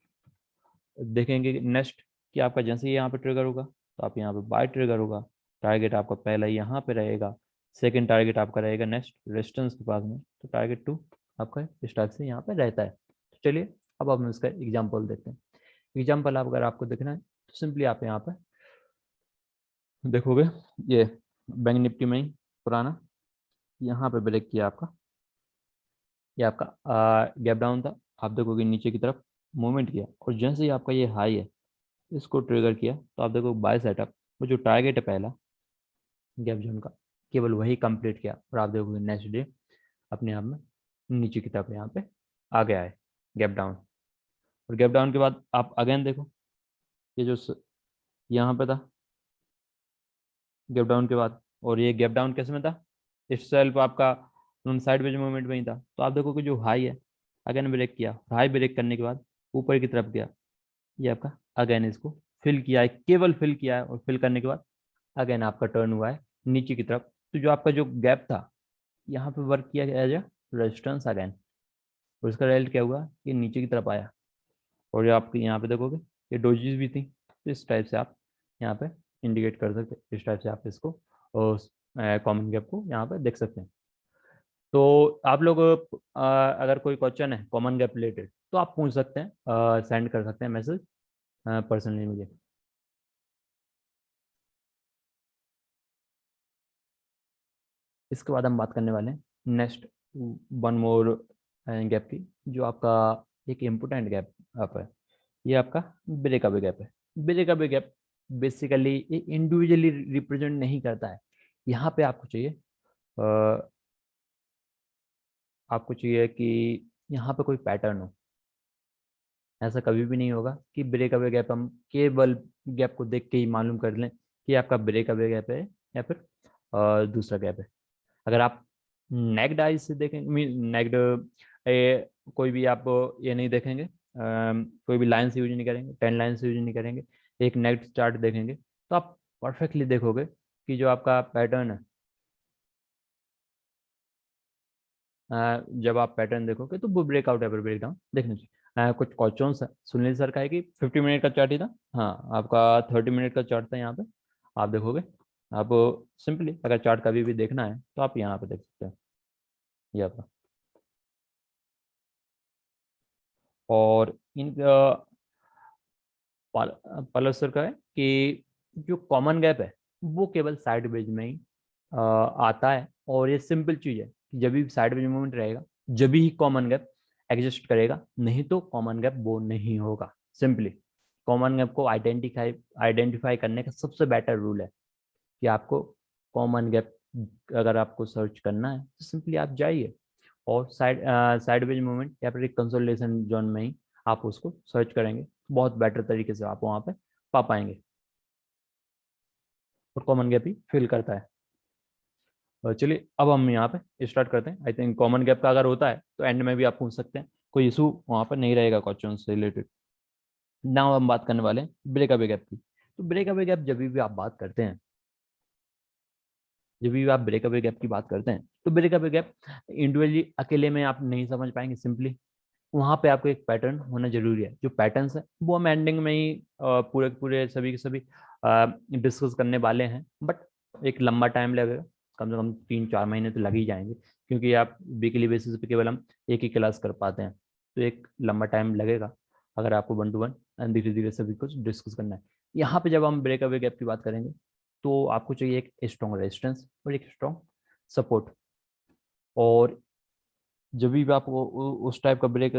देखेंगे नेक्स्ट कि आपका जैसे ही यहाँ पे ट्रिगर होगा तो आप यहाँ पे बाय ट्रिगर होगा, टारगेट आपका पहला यहाँ पे रहेगा, सेकंड टारगेट आपका रहेगा नेक्स्ट रेजिस्टेंस के पास में, तो टारगेट 2 आपका इस टाइप से यहाँ पे रहता है। तो चलिए अब हम इसका एग्जाम्पल देखते हैं। एग्जाम्पल आप अगर आपको देखना है तो सिंपली आप यहाँ पे देखोगे, ये बैंक निफ्टी में ही पुराना यहाँ पे ब्रेक किया आपका, ये आपका गैप डाउन था। आप देखोगे नीचे की तरफ मूवमेंट किया, और जैसे ही आपका ये हाई है इसको ट्रिगर किया तो आप देखो बाय सेटअप, वो जो टारगेट है पहला गैप जोन का, केवल वही कंप्लीट किया, और आप देखोगे नेक्स्ट डे अपने आप में नीचे की तरफ यहाँ पे आ गया है गैप डाउन। और गैप डाउन के बाद आप अगेन देखो, ये जो यहाँ पे था गैप डाउन के बाद, और ये गैप डाउन कैसे में था, इस सेल्फ आपका साइड वेज मूवमेंट में ही था। तो आप देखो कि जो हाई है अगेन ब्रेक किया, हाई ब्रेक करने के बाद ऊपर की तरफ गया, ये आपका अगेन इसको फिल किया है, केवल फिल किया है, और फिल करने के बाद अगेन आपका टर्न हुआ है नीचे की तरफ। तो जो आपका जो गैप था यहाँ पे वर्क किया एज ए रेजिस्टेंस अगेन, और इसका रिजल्ट क्या हुआ, ये नीचे की तरफ आया। और ये आपके यहाँ पे देखोगे ये डोजीज भी थी, तो इस टाइप से आप यहाँ पे इंडिकेट कर सकते हैं, इस टाइप से आप इसको कॉमन गैप को यहाँ पे देख सकते हैं। तो आप लोग अगर कोई क्वेश्चन है कॉमन गैप रिलेटेड तो आप पूछ सकते हैं, सेंड कर सकते हैं मैसेज पर्सनली मुझे। इसके बाद हम बात करने वाले हैं नेक्स्ट वन मोर गैप की, जो आपका एक इम्पोर्टेंट गैप आप है, ये आपका ब्रेकअप गैप है। ब्रेकअप गैप बेसिकली ये इंडिविजुअली रिप्रेजेंट नहीं करता है। यहाँ पे आपको चाहिए कि यहाँ पे कोई पैटर्न हो। ऐसा कभी भी नहीं होगा कि ब्रेकअप गैप हम केवल गैप को देख के ही मालूम कर लें कि आपका ब्रेकअप गैप है या फिर दूसरा गैप है। अगर आप नेक्ड आइज से देखेंगे, नेक्ड कोई भी आप ये नहीं देखेंगे, कोई भी लाइन से यूज नहीं करेंगे, 10 लाइन से यूज नहीं करेंगे, एक नेक्ड चार्ट देखेंगे तो आप परफेक्टली देखोगे कि जो आपका पैटर्न है, जब आप पैटर्न देखोगे तो वो ब्रेकआउट या फिर ब्रेकडाउन देखना चाहिए। कुछ क्वेश्चन है सुनील सर का है कि 50 मिनट का चार्ट ही था, हाँ आपका 30 मिनट का चार्ट था यहाँ पे। आप देखोगे, आप सिंपली अगर चार्ट कभी भी देखना है तो आप यहाँ पे देख सकते हैं, ये आपका। और इन पलस्तर का है कि जो कॉमन गैप है वो केवल साइड वेज में ही आता है, और ये सिंपल चीज है कि जब भी साइड वेज मूवमेंट रहेगा जब भी कॉमन गैप एग्जिस्ट करेगा, नहीं तो कॉमन गैप वो नहीं होगा। सिंपली कॉमन गैप को आइडेंटिफाई आइडेंटिफाई करने का सबसे बेटर रूल है कि आपको कॉमन गैप अगर आपको सर्च करना है तो सिंपली आप जाइए और साइडवेज मूवमेंट या फिर एक कंसोलिडेशन जोन में ही आप उसको सर्च करेंगे, बहुत बेटर तरीके से आप वहाँ पे पा पाएंगे और कॉमन गैप ही फिल करता है। चलिए अब हम यहाँ पे स्टार्ट करते हैं। आई थिंक कॉमन गैप का अगर होता है तो एंड में भी आप पूछ सकते हैं, कोई इशू वहाँ पर नहीं रहेगा क्वेश्चन से रिलेटेड। नाउ हम बात करने वाले हैं ब्रेकअवे गैप की। तो ब्रेकअवे गैप जब भी आप बात करते हैं, जब भी आप ब्रेकअवे गैप की बात करते हैं, तो ब्रेकअवे गैप इंडिविजुअली अकेले में आप नहीं समझ पाएंगे सिंपली। वहाँ पे आपको एक पैटर्न होना जरूरी है। जो पैटर्न्स है वो हम एंडिंग में ही पूरे पूरे सभी के सभी डिस्कस करने वाले हैं, बट एक लंबा टाइम लगेगा, कम से कम 3-4 महीने तो लग ही जाएंगे, क्योंकि आप वीकली बेसिस पे केवल हम एक ही क्लास कर पाते हैं, तो एक लंबा टाइम लगेगा अगर आपको 1-to-1 धीरे धीरे सभी कुछ डिस्कस करना है। यहाँ पे जब हम ब्रेकअवे गैप की बात करेंगे तो आपको चाहिए एक स्ट्रॉन्ग रेजिस्टेंस और एक स्ट्रॉन्ग सपोर्ट। और जब भी आप उस टाइप का ब्रेक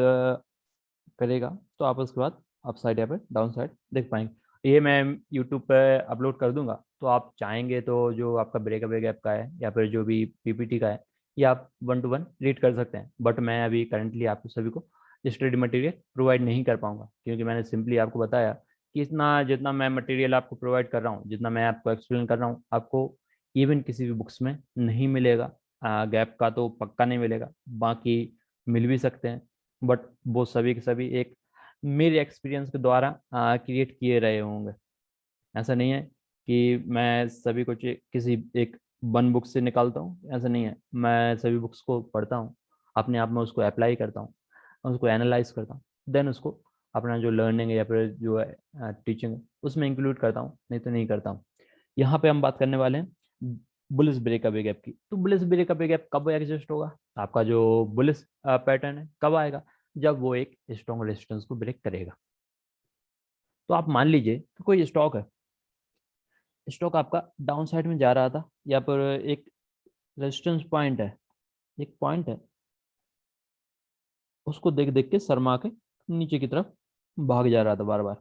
करेगा तो आप उसके बाद अप साइड या फिर डाउन साइड देख पाएंगे। ये मैं यूट्यूब पे अपलोड कर दूंगा, तो आप चाहेंगे तो जो आपका ब्रेकअवे गैप का है या फिर जो भी पीपीटी का है, ये आप 1-to-1 रीड कर सकते हैं। बट मैं अभी करंटली आपको सभी को स्टडी मटेरियल प्रोवाइड नहीं कर पाऊंगा, क्योंकि मैंने सिंपली आपको बताया कि इतना जितना मैं मटेरियल आपको प्रोवाइड कर रहा हूँ, जितना मैं आपको एक्सप्लेन कर रहा हूँ, आपको इवन किसी भी बुक्स में नहीं मिलेगा। गैप का तो पक्का नहीं मिलेगा, बाकी मिल भी सकते हैं, बट वो सभी के सभी एक मेरे एक्सपीरियंस के द्वारा क्रिएट किए रहे होंगे। ऐसा नहीं है कि मैं सभी कुछ किसी एक वन बुक से निकालता हूँ, ऐसा नहीं है। मैं सभी बुक्स को पढ़ता हूँ, अपने आप में उसको अप्लाई करता हूँ, उसको एनालाइज करता हूँ, देन उसको अपना जो लर्निंग है या फिर जो है टीचिंग है उसमें इंक्लूड करता हूँ, नहीं तो नहीं करता हूँ। यहाँ पे हम बात करने वाले हैं बुलिश ब्रेकअवे गैप की। तो बुलिश ब्रेकअवे गैप कब एग्जिस्ट होगा, आपका जो बुलिश पैटर्न है कब आएगा, जब वो एक स्ट्रॉन्ग रेजिस्टेंस को ब्रेक करेगा। तो आप मान लीजिए कि कोई स्टॉक है, स्टॉक आपका डाउन साइड में जा रहा था, या पर एक रेजिस्टेंस पॉइंट है, एक पॉइंट है, उसको देख देख के शर्मा के नीचे की तरफ भाग जा रहा था बार बार।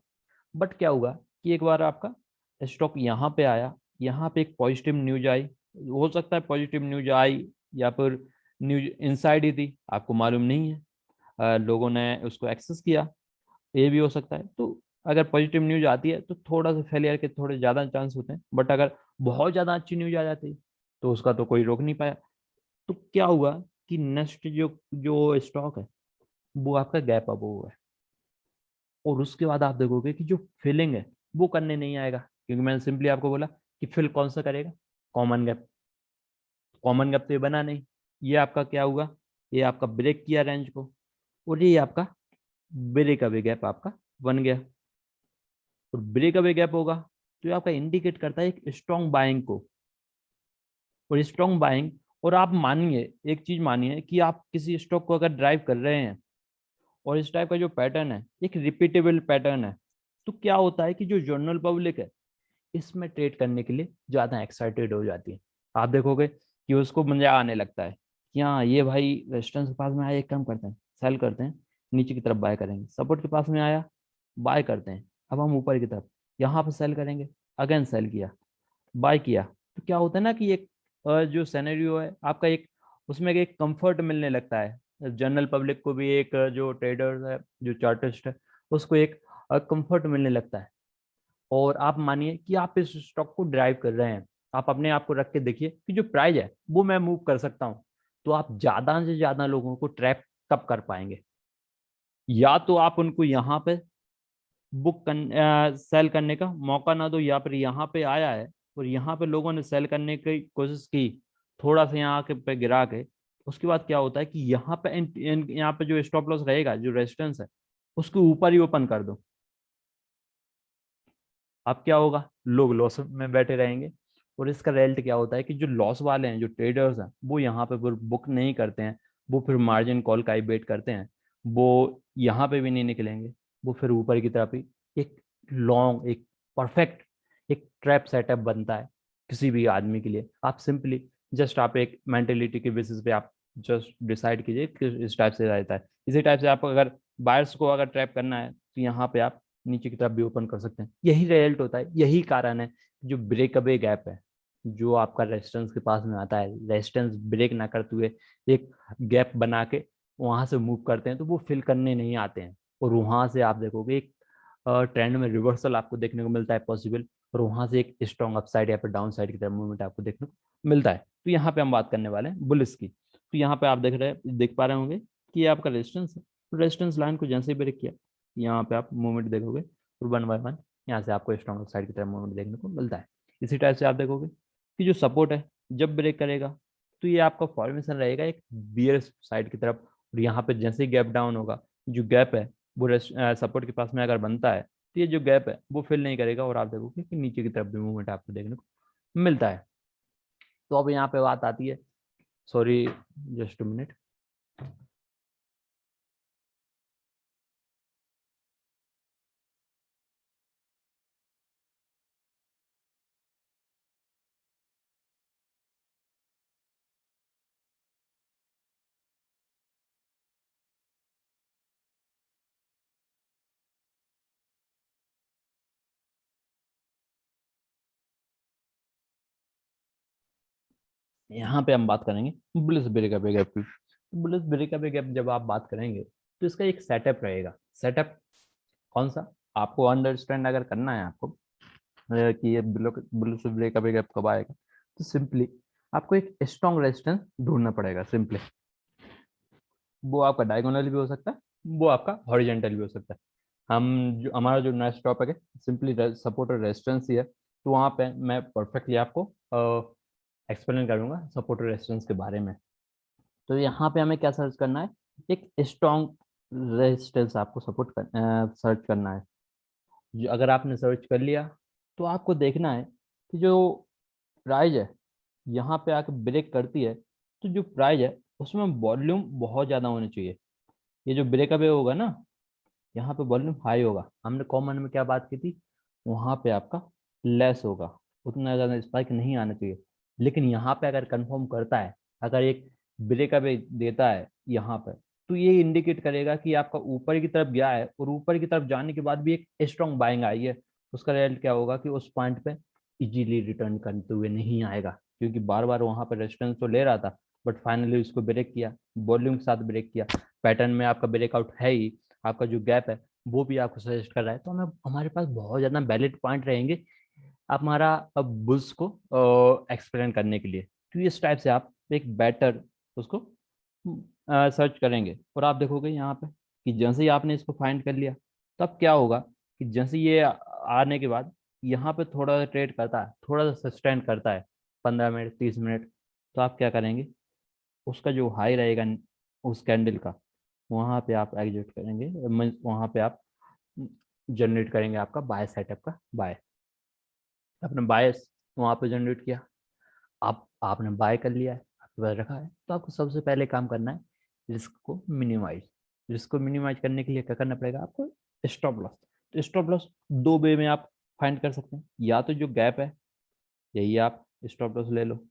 बट क्या हुआ कि एक बार आपका स्टॉक यहाँ पे आया, यहाँ पे एक पॉजिटिव न्यूज आई, हो सकता है पॉजिटिव न्यूज आई या फिर न्यूज इनसाइड ही थी, आपको मालूम नहीं है, लोगों ने उसको एक्सेस किया, ये भी हो सकता है। तो अगर पॉजिटिव न्यूज आती है तो थोड़ा सा फेलियर के थोड़े ज़्यादा चांस होते हैं, बट अगर बहुत ज़्यादा अच्छी न्यूज आ जाती है तो उसका तो कोई रोक नहीं पाया। तो क्या हुआ कि नेक्स्ट जो जो स्टॉक है वो आपका गैप अप हुआ है, और उसके बाद आप देखोगे कि जो फिलिंग है वो करने नहीं आएगा, क्योंकि मैंने सिंपली आपको बोला कि फिल कौन सा करेगा, कॉमन गैप। कॉमन गैप तो ये बना नहीं, ये आपका क्या हुआ, ये आपका ब्रेक किया रेंज को, और ये आपका ब्रेक अवे गैप आपका बन गया। और ब्रेक अवे गैप होगा तो ये आपका इंडिकेट करता है एक स्ट्रॉन्ग बाइंग को, और स्ट्रॉन्ग बाइंग। और आप मानिए, एक चीज मानिए कि आप किसी स्टॉक को अगर ड्राइव कर रहे हैं और इस टाइप का जो पैटर्न है एक रिपीटेबल पैटर्न है, तो क्या होता है कि जो जनरल पब्लिक है इसमें ट्रेड करने के लिए ज्यादा एक्साइटेड हो जाती है। आप देखोगे कि उसको मजा आने लगता है कि हाँ ये भाई रेजिस्टेंस के पास में आया, एक काम करते हैं सेल करते हैं, नीचे की तरफ बाय करेंगे, सपोर्ट के पास में आया बाय करते हैं, अब हम ऊपर की तरफ यहाँ पे सेल करेंगे, अगेन सेल किया, बाय किया। तो क्या होता है ना कि एक जो सिनेरियो है आपका एक, उसमें एक कंफर्ट मिलने लगता है जनरल पब्लिक को भी, एक जो ट्रेडर्स है जो चार्टिस्ट है उसको एक कंफर्ट मिलने लगता है। और आप मानिए कि आप इस स्टॉक को ड्राइव कर रहे हैं, आप अपने आप को रख के देखिए कि जो प्राइस है वो मैं मूव कर सकता हूँ, तो आप ज्यादा से ज्यादा लोगों को ट्रैप कब कर पाएंगे, या तो आप उनको यहाँ पे सेल करने का मौका ना दो, या फिर यहाँ पे आया है और यहाँ पे लोगों ने सेल करने की कोशिश की, थोड़ा सा यहाँ के पे गिरा के, उसके बाद क्या होता है कि यहाँ पे यहाँ पे जो स्टॉप लॉस रहेगा, जो रेजिस्टेंस है उसके ऊपर ही ओपन कर दो। अब क्या होगा, लोग लॉस में बैठे रहेंगे। और इसका रिजल्ट क्या होता है कि जो लॉस वाले हैं, जो ट्रेडर्स हैं, वो यहाँ पे फिर बुक नहीं करते हैं, वो फिर मार्जिन कॉल का ही वेट करते हैं, वो यहाँ पे भी नहीं निकलेंगे, वो फिर ऊपर की तरफ ही एक लॉन्ग, एक परफेक्ट एक ट्रैप सेटअप बनता है किसी भी आदमी के लिए। आप सिंपली जस्ट आप एक मेंटेलिटी के बेसिस पे आप जस्ट डिसाइड कीजिए कि इस टाइप से रहता है। इसी टाइप से आप अगर बायर्स को अगर ट्रैप करना है तो यहाँ पे आप नीचे की तरफ भी ओपन कर सकते हैं। यही रिजल्ट होता है, यही कारण है जो ब्रेकअवे गैप है। जो आपका रेजिस्टेंस के पास में आता है, रेजिस्टेंस ब्रेक ना करते हुए एक गैप बना के वहां से मूव करते हैं, तो वो फिल करने नहीं आते हैं। और वहां से आप देखोगे एक ट्रेंड में रिवर्सल आपको देखने को मिलता है पॉसिबल, और वहां से एक स्ट्रॉन्ग अपसाइड या फिर डाउन साइड की तरफ मूवमेंट आपको देखने को मिलता है। तो यहाँ पे हम बात करने वाले हैं बुलिस की। तो यहाँ पे आप देख पा रहे होंगे कि ये आपका रेजिस्टेंस है। तो रेजिस्टेंस लाइन को जैसे ही ब्रेक किया, यहाँ पे आप मूवमेंट देखोगे, और 1 बाय 1 यहाँ से आपको स्ट्रॉन्ग अपसाइड की तरफ मूवमेंट देखने को मिलता है। इसी टाइप से आप देखोगे कि जो सपोर्ट है जब ब्रेक करेगा, तो ये आपका फॉर्मेशन रहेगा एक बियर साइड की तरफ। और यहाँ पे जैसे ही गैप डाउन होगा, जो गैप है वो सपोर्ट के पास में अगर बनता है, तो ये जो गैप है वो फिल नहीं करेगा, और आप देखोगे कि नीचे की तरफ भी मूवमेंट आपको देखने को मिलता है। तो अब यहाँ पे बात आती है, सॉरी, जस्ट 2 मिनट। यहाँ पे हम बात करेंगे बुलिस ब्रेकअप गैप की। बुलिस ब्रेकअप गैप जब आप बात करेंगे, तो इसका एक सेटअप रहेगा। सेटअप कौन सा, आपको अंडरस्टैंड अगर करना है आपको कि ये बुलिस ब्रेकअप गैप कब आएगा, तो सिंपली आपको एक स्ट्रॉन्ग रेजिस्टेंस ढूंढना पड़ेगा। सिंपली वो आपका डायगोनल भी हो सकता है, वो आपका हॉरिजेंटल भी हो सकता है। हमारा जो नेक्स्ट टॉपिक है सिंपली सपोर्ट और रेजिस्टेंस ही है, तो वहाँ पे मैं परफेक्टली आपको एक्सप्लेन करूंगा सपोर्ट और रेजिस्टेंस के बारे में। तो यहाँ पे हमें क्या सर्च करना है, एक स्ट्रॉन्ग रेजिस्टेंस आपको सर्च करना है। अगर आपने सर्च कर लिया, तो आपको देखना है कि जो प्राइस है यहाँ पे आके ब्रेक करती है, तो जो प्राइस है उसमें वॉल्यूम बहुत ज़्यादा होनी चाहिए। ये जो ब्रेकअवे होगा ना, यहाँ पे वॉल्यूम हाई होगा। हमने कॉमन में क्या बात की थी, वहाँ पे आपका लेस होगा, उतना ज़्यादा स्पाइक नहीं आना चाहिए। लेकिन यहाँ पे अगर कंफर्म करता है, अगर एक ब्रेकअवे देता है यहाँ पे, तो ये इंडिकेट करेगा कि आपका ऊपर की तरफ गया है, और ऊपर की तरफ जाने के बाद भी एक स्ट्रॉन्ग बाइंग आई है। उसका रिजल्ट क्या होगा कि उस पॉइंट पे इजीली रिटर्न करते हुए नहीं आएगा, क्योंकि बार बार वहां पर रेजिस्टेंस तो ले रहा था, बट फाइनली उसको ब्रेक किया, वॉल्यूम के साथ ब्रेक किया। पैटर्न में आपका ब्रेकआउट है ही, आपका जो गैप है वो भी आपको सजेस्ट कर रहा है, तो हमें हमारे पास बहुत ज़्यादा वैलिड पॉइंट रहेंगे हमारा अब बुल्स को एक्सप्लेन करने के लिए। तो इस टाइप से आप एक बेटर उसको सर्च करेंगे, और आप देखोगे यहाँ पे कि जैसे ही आपने इसको फाइंड कर लिया, तब क्या होगा कि जैसे ये आने के बाद यहाँ पे थोड़ा सा ट्रेड करता है, थोड़ा सा सस्टेन करता है 15 मिनट 30 मिनट, तो आप क्या करेंगे, उसका जो हाई रहेगा उस कैंडल का, वहाँ पे आप एग्जिट करेंगे, वहाँ पे आप जनरेट करेंगे आपका बाय सेटअप का बाय। आपने बाय वहाँ पे जनरेट किया, आपने बाय कर लिया है, आपके पास रखा है, तो आपको सबसे पहले काम करना है रिस्क को मिनिमाइज। रिस्क को मिनिमाइज करने के लिए क्या करना पड़ेगा आपको, स्टॉप लॉस। तो स्टॉप लॉस दो वे में आप फाइंड कर सकते हैं, या तो जो गैप है यही आप स्टॉप लॉस ले लो।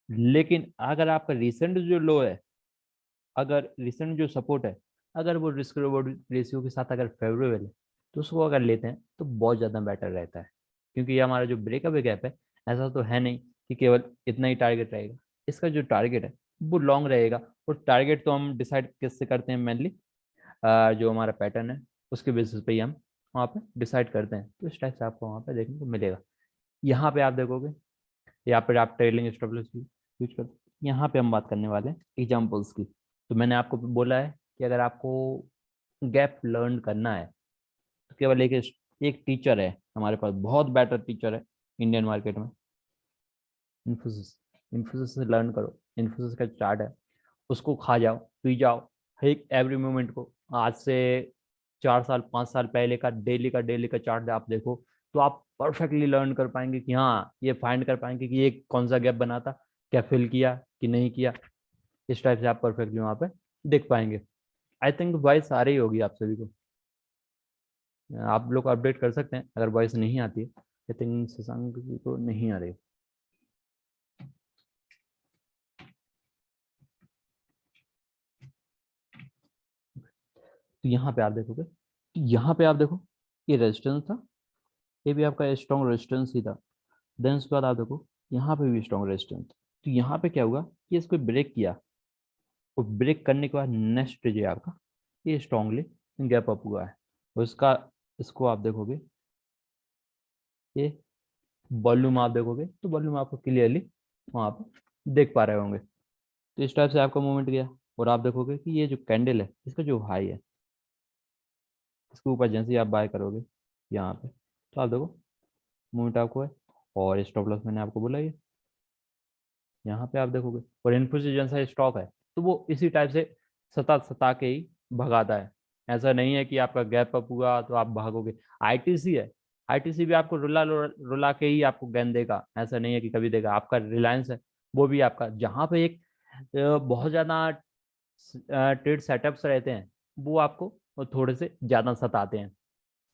लेकिन अगर आपका रिसेंट जो लो है, अगर रिसेंट जो सपोर्ट है, अगर वो रिस्क रिवॉर्ड रेशियो के साथ अगर फेवरेबल है, तो उसको अगर लेते हैं तो बहुत ज़्यादा बेटर रहता है। क्योंकि ये हमारा जो ब्रेकअप गैप है, ऐसा तो है नहीं कि केवल इतना ही टारगेट रहेगा। इसका जो टारगेट है वो लॉन्ग रहेगा, और टारगेट तो हम डिसाइड किससे करते हैं मेनली, जो हमारा पैटर्न है उसके बेसिस पे ही हम वहाँ पे डिसाइड करते हैं। तो इस टाइप से आपको वहाँ पे देखने को मिलेगा। यहाँ पे आप देखोगे, या फिर आप ट्रेलिंग स्टॉप लॉस यूज कर। यहाँ पे हम बात करने वाले हैं एग्जाम्पल्स की। तो मैंने आपको बोला है कि अगर आपको गैप लर्न करना है, तो केवल एक टीचर है हमारे पास, बहुत बेटर टीचर है इंडियन मार्केट में, इन्फोसिस। इन्फोसिस से लर्न करो। इन्फोसिस का चार्ट है, उसको खा जाओ पी जाओ, एक एवरी मोमेंट को। आज से 4 साल 5 साल पहले का डेली का चार्ट आप देखो, तो आप परफेक्टली लर्न कर पाएंगे कि हाँ, ये फाइंड कर पाएंगे कि ये कौन सा गैप बना था, क्या फिल किया कि नहीं किया। इस टाइप से आप परफेक्टली वहाँ पे देख पाएंगे। आई थिंक वॉइस आ रही होगी आप सभी को, आप लोग अपडेट कर सकते हैं अगर वॉइस नहीं आती है। आई थिंक शशांक जी को नहीं आ रही। तो यहाँ पे आप देखोगे, यहाँ पे आप देखो, ये रेजिस्टेंस था, ये भी आपका स्ट्रॉन्ग रेजिस्टेंस ही था। देन उसके बाद आप देखो यहाँ पे भी स्ट्रॉन्ग रेजिस्टेंस, तो यहाँ पे क्या हुआ कि इसको ब्रेक किया, और ब्रेक करने के बाद नेक्स्ट जो है आपका ये स्ट्रांगली गैप अप हुआ है। उसका इसको आप देखोगे, ये वॉल्यूम आप देखोगे तो वॉल्यूम आपको क्लियरली वहाँ पर देख पा रहे होंगे। तो इस टाइप से आपका मूवमेंट गया, और आप देखोगे कि ये जो कैंडल है इसका जो हाई है, इसके ऊपर जैसे ही आप बाय करोगे यहाँ पे, तो आप देखो मूवमेंट आपको है। और स्टॉप लॉस मैंने आपको बोला ये यहाँ पे आप देखोगे, और इन्फोसिस जैसा स्टॉक है तो वो इसी टाइप से सता सता के ही भगाता है। ऐसा नहीं है कि आपका गैप अप हुआ तो आप भागोगे। आईटीसी है, आईटीसी भी आपको रुला रुला के ही आपको गेंद देगा, ऐसा नहीं है कि कभी देगा। आपका रिलायंस है, वो भी आपका जहाँ पे एक बहुत ज़्यादा ट्रेड सेटअप्स रहते हैं, वो आपको वो थोड़े से ज़्यादा सताते हैं।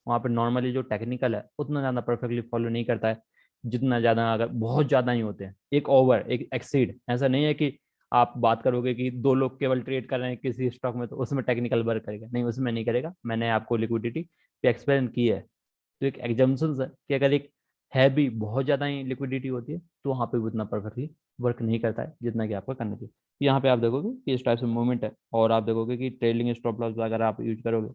वहाँ पे नॉर्मली जो टेक्निकल है उतना ज़्यादा परफेक्टली फॉलो नहीं करता है, जितना ज़्यादा अगर बहुत ज़्यादा ही होते हैं। एक ओवर एक एक्सीड, ऐसा नहीं है कि आप बात करोगे कि दो लोग केवल ट्रेड कर रहे हैं किसी स्टॉक में तो उसमें टेक्निकल वर्क करेगा, नहीं उसमें नहीं करेगा। मैंने आपको लिक्विडिटी पे एक्सप्लेन की है। तो एक एग्जाम्पन्स है कि अगर एक है भी बहुत ज़्यादा ही लिक्विडिटी होती है तो वहाँ पे भी उतना परफेक्टली वर्क नहीं करता है जितना कि आपका करना चाहिए। यहाँ पे आप देखोगे कि इस टाइप से मूवमेंट है, और आप देखोगे कि ट्रेलिंग स्टॉप लॉस अगर आप यूज करोगे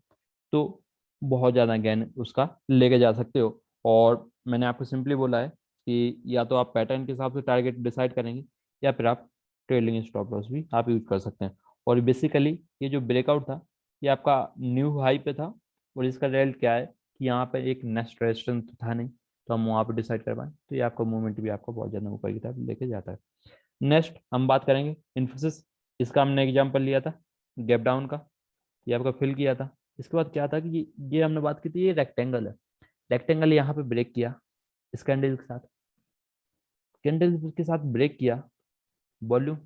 तो बहुत ज़्यादा गेन उसका लेके जा सकते हो। और मैंने आपको सिंपली बोला है कि या तो आप पैटर्न के हिसाब से टारगेट डिसाइड करेंगे, या फिर आप ट्रेलिंग स्टॉप लॉस भी आप यूज कर सकते हैं। और बेसिकली ये जो ब्रेकआउट था ये आपका न्यू हाई पे था, और इसका रिजल्ट क्या है कि यहाँ पे एक नेक्स्ट रेजिस्टेंस तो था नहीं, तो हम वहाँ पे डिसाइड कर पाए, तो ये आपका मूवमेंट भी आपको बहुत ज़्यादा ऊपर की तरफ लेके जाता है। नेक्स्ट हम बात करेंगे इन्फोसिस। इसका हमने एग्जाम्पल लिया था गैप डाउन का, ये आपका फिल किया था। इसके बाद क्या था कि ये हमने बात की थी, ये रेक्टेंगल है, रेक्टेंगल यहाँ पे ब्रेक किया इस कैंडल के साथ, कैंडल के साथ ब्रेक किया, वॉल्यूम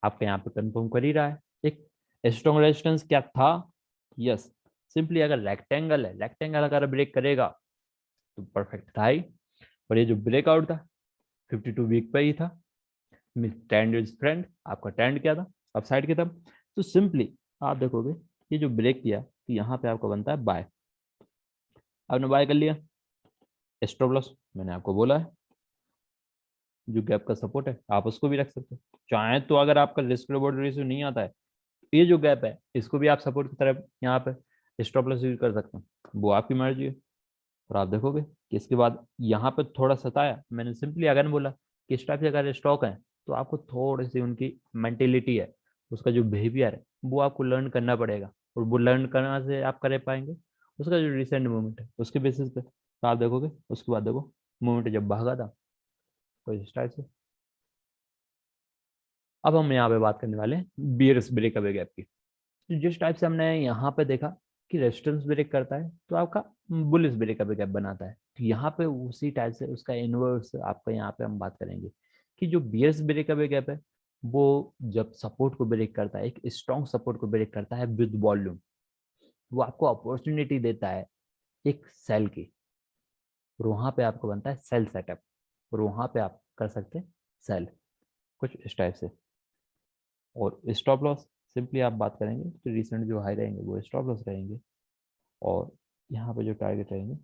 आपका यहाँ पे कंफर्म कर ही रहा है। एक स्ट्रॉन्ग रेजिस्टेंस क्या था, यस, सिंपली अगर रेक्टेंगल है, रेक्टेंगल अगर ब्रेक करेगा तो परफेक्ट था ही। और ये जो ब्रेकआउट था 52 वीक पे ही था, ट्रेंड इज फ्रेंड, आपका ट्रेंड क्या था, अपसाइड की तरफ। तो सिंपली आप देखोगे ये जो ब्रेक किया तो यहाँ पे आपको बनता है बाय, आपने बाय कर लिया। स्टॉप लॉस मैंने आपको बोला है, जो गैप का सपोर्ट है आप उसको भी रख सकते हो चाहे तो। अगर आपका रिस्क रिवॉर्ड रेशियो नहीं आता है, ये जो गैप है इसको भी आप सपोर्ट की तरफ यहाँ पे स्टॉप लॉस यूज कर सकते हैं, वो आपकी मर्जी है। और आप देखोगे कि इसके बाद यहाँ पे थोड़ा सताया, मैंने सिंपली अगर बोला कि इस टाइप से अगर स्टॉक है तो आपको थोड़ी सी उनकी मेंटेलिटी है, उसका जो बिहेवियर है वो आपको लर्न करना पड़ेगा, और वो लर्न करना से आप कर पाएंगे उसका जो रिसेंट मूवमेंट है उसके बेसिस पे। तो आप देखोगे उसके बाद देखो मूवमेंट जब भागा था तो इस टाइप से। अब हम यहाँ पे बात करने वाले हैं बियर्स ब्रेकअवे गैप की। तो जिस टाइप से हमने यहाँ पे देखा कि रेजिस्टेंस ब्रेक करता है तो आपका बुलिश ब्रेकअवे गैप बनाता है, तो यहाँ पे उसी टाइप से उसका इनवर्स आपका यहाँ पे हम बात करेंगे कि जो बियर्स ब्रेकअवे गैप है वो जब सपोर्ट को ब्रेक करता है, एक स्ट्रॉन्ग सपोर्ट को ब्रेक करता है विद वॉल्यूम, वो आपको अपॉर्चुनिटी देता है एक सेल की, और वहां पे आपको बनता है सेल सेटअप, और वहां पे आप कर सकते हैं सेल कुछ इस टाइप से। और स्टॉप लॉस सिंपली आप बात करेंगे तो रिसेंट जो हाई रहेंगे वो स्टॉप लॉस रहेंगे, और यहाँ पे जो टारगेट रहेंगे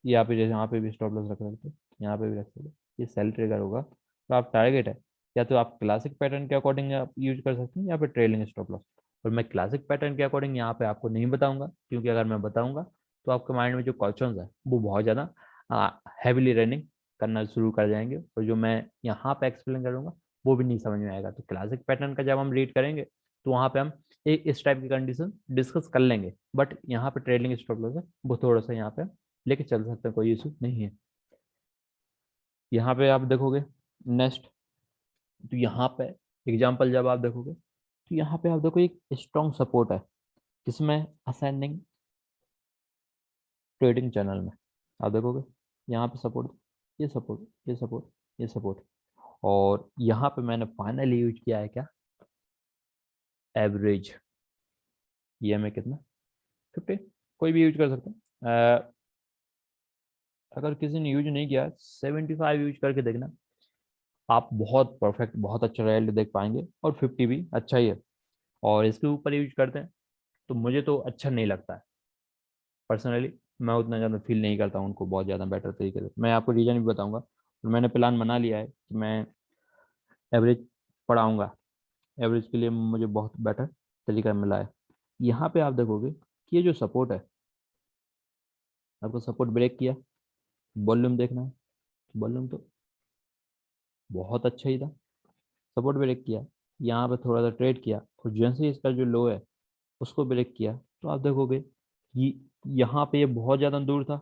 ये आप जैसे यहाँ पे भी स्टॉप लॉस रख सकते हो, यहाँ पे भी रख सकते हो। ये सेल ट्रिगर होगा तो आप टारगेट है या तो आप क्लासिक पैटर्न के अकॉर्डिंग आप यूज कर सकते हैं या फिर ट्रेलिंग स्टॉप लॉस। और मैं क्लासिक पैटर्न के अकॉर्डिंग यहाँ पे आपको नहीं बताऊंगा, क्योंकि अगर मैं बताऊंगा तो आपके माइंड में जो क्वेश्चंस है वो बहुत ज़्यादा हैविली रनिंग करना शुरू कर जाएंगे, और जो मैं यहाँ पे एक्सप्लेन करूंगा वो भी नहीं समझ में आएगा। तो क्लासिक पैटर्न का जब हम रीड करेंगे तो वहाँ पे हम एक इस टाइप की कंडीशन डिस्कस कर लेंगे, बट यहाँ पे ट्रेडिंग स्टॉप लॉस है वो थोड़ा सा यहाँ पे लेके चल सकते हैं, कोई इशू नहीं है। यहाँ पे आप देखोगे नेक्स्ट, तो यहाँ पे एग्जांपल जब आप देखोगे तो यहाँ पे आप देखो एक स्ट्रॉन्ग सपोर्ट है किसमें, असेंडिंग ट्रेडिंग चैनल में। आप देखोगे यहाँ पे सपोर्ट, ये सपोर्ट, ये सपोर्ट, ये सपोर्ट, और यहाँ पे मैंने फाइनली यूज किया है क्या, एवरेज, ये में कितना 50, कोई भी यूज कर सकते हैं। अगर किसी ने यूज नहीं किया 75 यूज करके देखना, आप बहुत परफेक्ट बहुत अच्छा रिजल्ट देख पाएंगे, और 50 भी अच्छा ही है। और इसके ऊपर यूज करते हैं तो मुझे तो अच्छा नहीं लगता है पर्सनली, मैं उतना ज़्यादा फील नहीं करता हूँ उनको बहुत ज़्यादा बेटर तरीके से। मैं आपको रीज़न भी बताऊंगा, तो मैंने प्लान बना लिया है कि मैं एवरेज पढ़ाऊँगा। एवरेज के लिए मुझे बहुत बेटर तरीका मिला है। यहाँ पे आप देखोगे कि ये जो सपोर्ट है, आपको सपोर्ट ब्रेक किया, वॉल्यूम देखना है, वॉल्यूम तो बहुत अच्छा ही था। सपोर्ट ब्रेक किया, यहाँ पे थोड़ा सा ट्रेड किया और जैसे ही इसका जो लो है उसको ब्रेक किया, तो आप देखोगे कि यहाँ पे ये बहुत ज़्यादा दूर था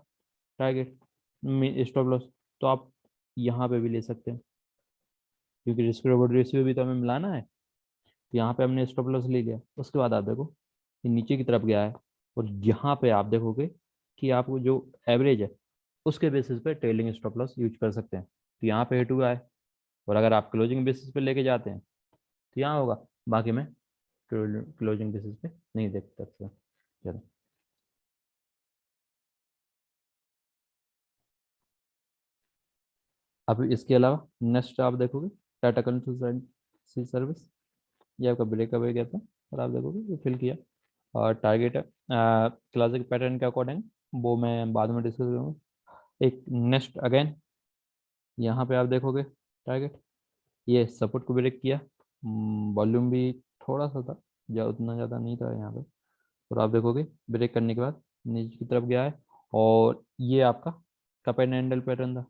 टारगेट में स्टॉप लॉस। तो आप यहाँ पे भी ले सकते हैं, क्योंकि रिस्क रिवॉर्ड रेशियो भी तो हमें मिलाना है। तो यहाँ पे हमने स्टॉप लॉस ले लिया। उसके बाद आप देखो ये नीचे की तरफ गया है, और यहाँ पे आप देखोगे कि आपको जो एवरेज है उसके बेसिस पे ट्रेलिंग स्टॉप लॉस यूज कर सकते हैं। तो यहाँ पे हिट हुआ है, और अगर आप क्लोजिंग बेसिस पे लेके जाते हैं तो यहाँ होगा। बाकी मैं क्लोजिंग बेसिस पे नहीं देख सकता। चलो, अब इसके अलावा नेक्स्ट आप देखोगे टाटा कंसल्टेंसी सर्विस। ये आपका ब्रेकअप गया था, और आप देखोगे ये फिल किया, और टारगेट है क्लासिक पैटर्न के अकॉर्डिंग, वो मैं बाद में डिस्कस करूँगा। एक नेक्स्ट अगेन यहाँ पे आप देखोगे टारगेट, ये सपोर्ट को ब्रेक किया, वॉल्यूम भी थोड़ा सा था, उतना ज़्यादा नहीं था यहाँ पे। और आप देखोगे ब्रेक करने के बाद नीचे की तरफ गया है, और ये आपका कप एंड हैंडल पैटर्न था।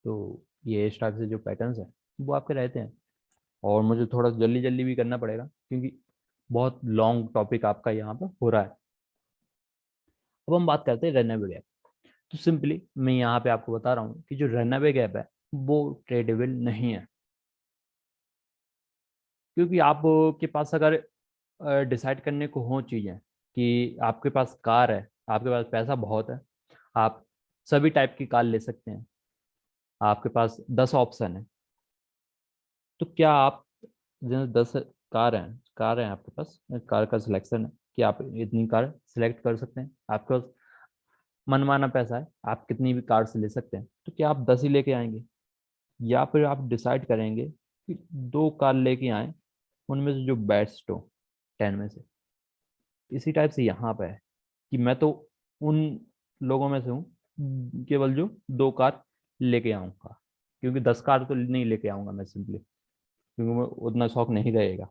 तो ये इस टाइप से जो पैटर्न्स हैं वो आपके रहते हैं। और मुझे थोड़ा जल्दी जल्दी भी करना पड़ेगा, क्योंकि बहुत लॉन्ग टॉपिक आपका यहाँ पर हो रहा है। अब हम बात करते हैं रन अवे गैप। तो सिंपली मैं यहाँ पे आपको बता रहा हूँ कि जो रन अवे गैप है वो ट्रेडेबल नहीं है। क्योंकि आपके पास अगर डिसाइड करने को हो चीज़ें कि आपके पास कार है, आपके पास पैसा बहुत है, आप सभी टाइप की कार ले सकते हैं, आपके पास 10 ऑप्शन है, तो क्या आप जैसे 10 कार हैं आपके पास, कार का सिलेक्शन है कि आप इतनी कार सिलेक्ट कर सकते हैं, आपके पास मनमाना पैसा है, आप कितनी भी कार से ले सकते हैं, तो क्या आप 10 ही लेके आएंगे, या फिर आप डिसाइड करेंगे कि 2 कार लेके आए, उनमें से जो बेस्ट हो 10 में से। इसी टाइप से यहाँ पे है कि मैं तो उन लोगों में से हूँ केवल जो 2 कार लेके आऊँगा, क्योंकि 10 कार तो नहीं लेके आऊँगा मैं सिंपली, क्योंकि मैं उतना शौक नहीं रहेगा।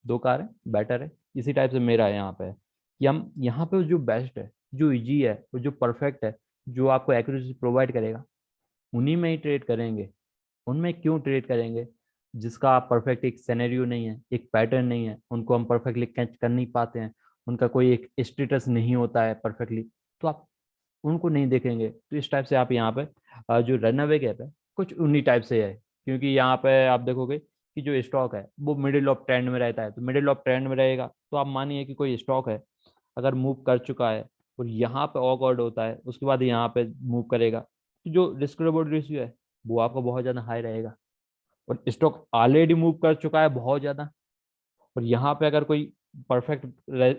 2 कार है, बेटर है। इसी टाइप से मेरा यहाँ पे है कि हम यहाँ पे जो बेस्ट है, जो इजी है और जो परफेक्ट है, जो आपको एक्यूरेसी प्रोवाइड करेगा, उन्हीं में ही ट्रेड करेंगे। उनमें क्यों ट्रेड करेंगे जिसका परफेक्ट एक सिनेरियो नहीं है, एक पैटर्न नहीं है, उनको हम परफेक्टली कैच कर नहीं पाते हैं, उनका कोई एक स्टेटस नहीं होता है परफेक्टली, तो आप उनको नहीं देखेंगे। तो इस टाइप से आप यहाँ पे जो रन अवे गैप है कुछ उन्हीं टाइप से है। क्योंकि यहाँ पे आप देखोगे कि जो स्टॉक है वो मिडिल ऑफ ट्रेंड में रहता है, तो मिडिल ऑफ ट्रेंड में रहेगा, तो आप मानिए कि कोई स्टॉक है अगर मूव कर चुका है और यहाँ पे ऑकवर्ड होता है, उसके बाद यहाँ पे मूव करेगा, तो जो रिस्क रिवॉर्ड रेशियो है वो आपका बहुत ज़्यादा हाई रहेगा। और स्टॉक ऑलरेडी मूव कर चुका है बहुत ज़्यादा, और यहाँ पे अगर कोई परफेक्ट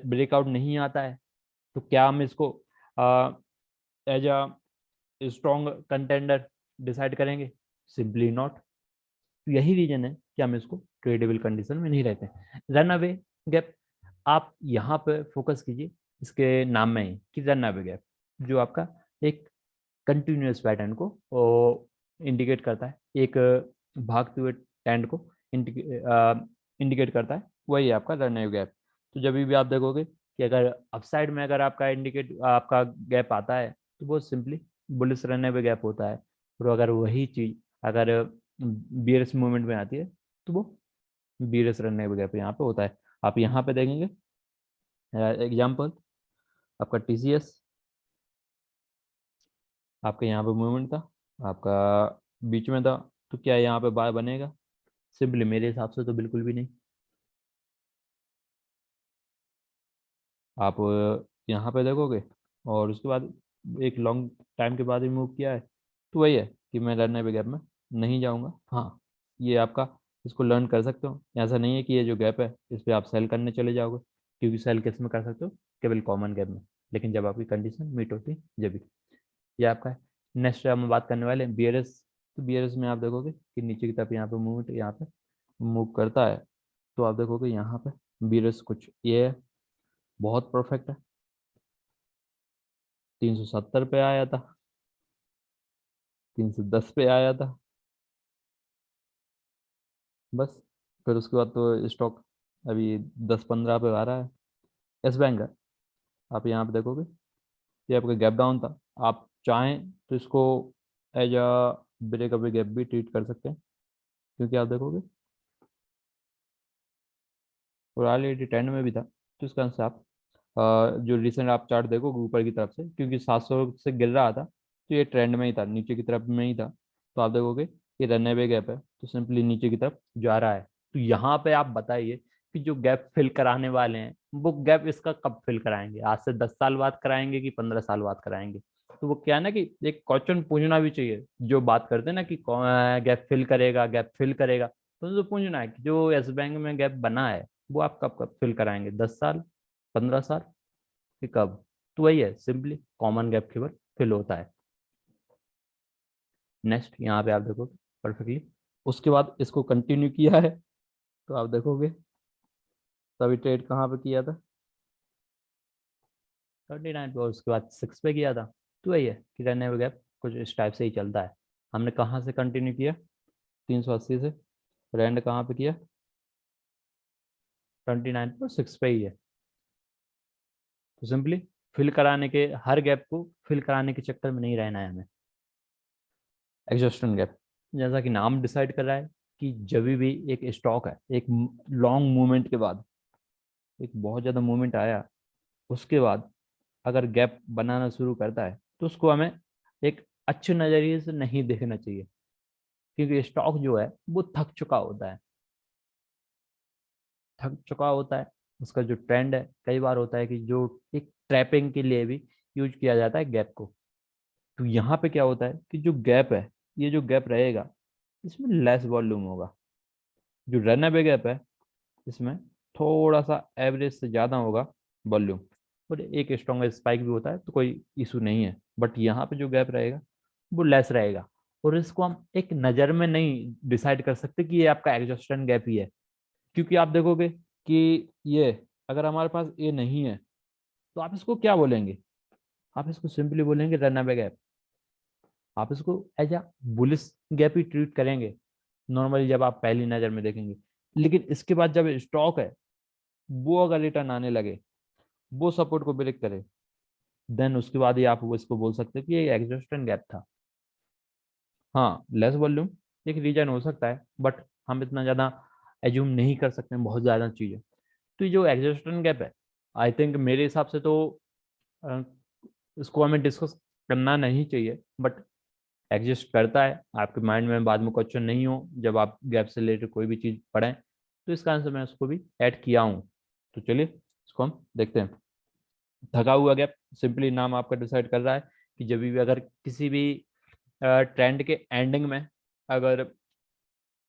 ब्रेकआउट नहीं आता है, तो क्या हम इसको as a strong contender decide करेंगे? Simply not. यही रीजन है कि हम इसको ट्रेडेबल कंडीशन में नहीं रहते। रन अवे गैप आप यहाँ पे फोकस कीजिए इसके नाम में ही कि रन अवे गैप जो आपका एक कंटिन्यूअस पैटर्न को इंडिकेट करता है, एक भागते हुए ट्रेंड को इंडिकेट करता है, वही आपका रन अवे गैप। तो जब भी आप देखोगे कि अगर अपसाइड में अगर आपका गैप आता है, तो वो simply bullish run away gap होता है। और अगर वही चीज अगर बियर्स मूवमेंट में आती है, तो वो बियर्स रन अवे गैप यहाँ पे होता है। आप यहाँ पे देखेंगे एग्जाम्पल, आपका टीसीएस, आपके यहाँ पे मूवमेंट था, आपका बीच में था, तो क्या यहाँ पे बाय बनेगा? सिंपली मेरे हिसाब से तो बिल्कुल भी नहीं। आप यहाँ पे देखोगे और उसके बाद एक लॉन्ग टाइम के बाद ही मूव किया है, तो वही है कि मैं लर्नर गैप में नहीं जाऊँगा। हाँ, ये आपका इसको लर्न कर सकते हो, ऐसा नहीं है कि ये जो गैप है इस पर आप सेल करने चले जाओगे, क्योंकि सेल किस में कर सकते हो? केवल कॉमन गैप में, लेकिन जब आपकी कंडीशन मीट होती है जब भी। ये आपका है। नेक्स्ट हम बात करने वाले हैं बीआरएस। तो बीआरएस में आप देखोगे कि नीचे की तरफ यहाँ पे मूवमेंट यहाँ पे मूव करता है, तो आप देखोगे यहाँ पे बीआरएस कुछ ये है, बहुत परफेक्ट है, 370 पे आया था, 310 पे आया था बस। फिर उसके बाद तो स्टॉक अभी 10-15 पे आ रहा है। यस बैंक है, आप यहाँ पे देखोगे ये आपका गैप डाउन था। आप चाहें तो इसको एज अ ब्रेकअवे गैप भी ट्रीट कर सकते हैं, क्योंकि आप देखोगे और ऑलरेडी ट्रेंड में भी था। तो इस कारण से आप जो रिसेंट आप चार्ट देखोगे ऊपर की तरफ से, क्योंकि 700 से गिर रहा था तो ये ट्रेंड में ही था, नीचे की तरफ में ही था। तो आप देखोगे ये रन अवे गैप है, तो सिंपली नीचे की तरफ जा रहा है। तो यहाँ पे आप बताइए कि जो गैप फिल कराने वाले हैं वो गैप इसका कब फिल कराएंगे, आज से 10 साल बाद कराएंगे कि 15 साल बाद कराएंगे। तो वो क्या है ना कि एक क्वेश्चन पूछना भी चाहिए, जो बात करते हैं ना कि गैप फिल करेगा, गैप फिल करेगा, तो पूछना है कि जो यस बैंक में गैप बना है वो आप कब कब फिल कराएंगे, 10 साल, 15 साल, कि कब। तो वही है, सिंपली कॉमन गैप केवल फिल होता है। नेक्स्ट यहाँ पे आप देखोगे परफेक्टली, उसके बाद इसको कंटिन्यू किया है। तो आप देखोगे तभी ट्रेड कहाँ पे किया था, 39 पे, और उसके बाद 6 पे किया था। तो वही है कि रहने हुए गैप कुछ इस टाइप से ही चलता है। हमने कहाँ से कंटिन्यू किया, 380 से। रैंड कहाँ पे किया, 29 पे और 6 पे ही है। तो सिंपली फिल कराने के, हर गैप को फिल कराने के चक्कर में नहीं रहना है हमें। एग्जॉस्टन गैप, जैसा कि नाम डिसाइड कर रहा है कि जब भी एक स्टॉक है, एक लॉन्ग मूवमेंट के बाद, एक बहुत ज़्यादा मूवमेंट आया, उसके बाद अगर गैप बनाना शुरू करता है तो उसको हमें एक अच्छे नज़रिए से नहीं देखना चाहिए, क्योंकि स्टॉक जो है वो थक चुका होता है, थक चुका होता है। उसका जो ट्रेंड है, कई बार होता है कि जो एक ट्रैपिंग के लिए भी यूज किया जाता है गैप को। तो यहाँ पे क्या होता है कि जो गैप है, ये जो गैप रहेगा इसमें लेस वॉल्यूम होगा। जो रन अवे गैप है इसमें थोड़ा सा एवरेज से ज़्यादा होगा वॉल्यूम, और एक स्ट्रॉन्ग स्पाइक भी होता है, तो कोई इशू नहीं है। बट यहाँ पे जो गैप रहेगा वो लेस रहेगा, और इसको हम एक नज़र में नहीं डिसाइड कर सकते कि ये आपका एग्जॉस्टन गैप ही है। क्योंकि आप देखोगे कि ये, अगर हमारे पास ये नहीं है तो आप इसको क्या बोलेंगे, आप इसको सिंपली बोलेंगे रन अवे गैप। आप इसको एज अ बुलिश गैप ही ट्रीट करेंगे नॉर्मली जब आप पहली नज़र में देखेंगे। लेकिन इसके बाद जब स्टॉक है वो अगर रिटर्न आने लगे, वो सपोर्ट को ब्रेक करे, देन उसके बाद ही आप वो इसको बोल सकते हैं कि ये एग्जॉस्टन गैप था। हाँ, लेस वॉल्यूम एक रीजन हो सकता है, बट हम इतना ज़्यादा एज्यूम नहीं कर सकते हैं बहुत ज़्यादा चीज़ें। तो ये जो एग्जॉस्टन गैप है, आई थिंक मेरे हिसाब से तो अ, इसको हमें डिस्कस करना नहीं चाहिए, बट एग्जिस्ट करता है। आपके माइंड में बाद में क्वेश्चन नहीं हो जब आप गैप से रिलेटेड कोई भी चीज़ पढ़ें, तो इस कारण से मैं उसको भी ऐड किया हूँ। तो चलिए इसको हम देखते हैं। थका हुआ गैप, सिंपली नाम आपका डिसाइड कर रहा है कि जब भी अगर किसी भी ट्रेंड के एंडिंग में अगर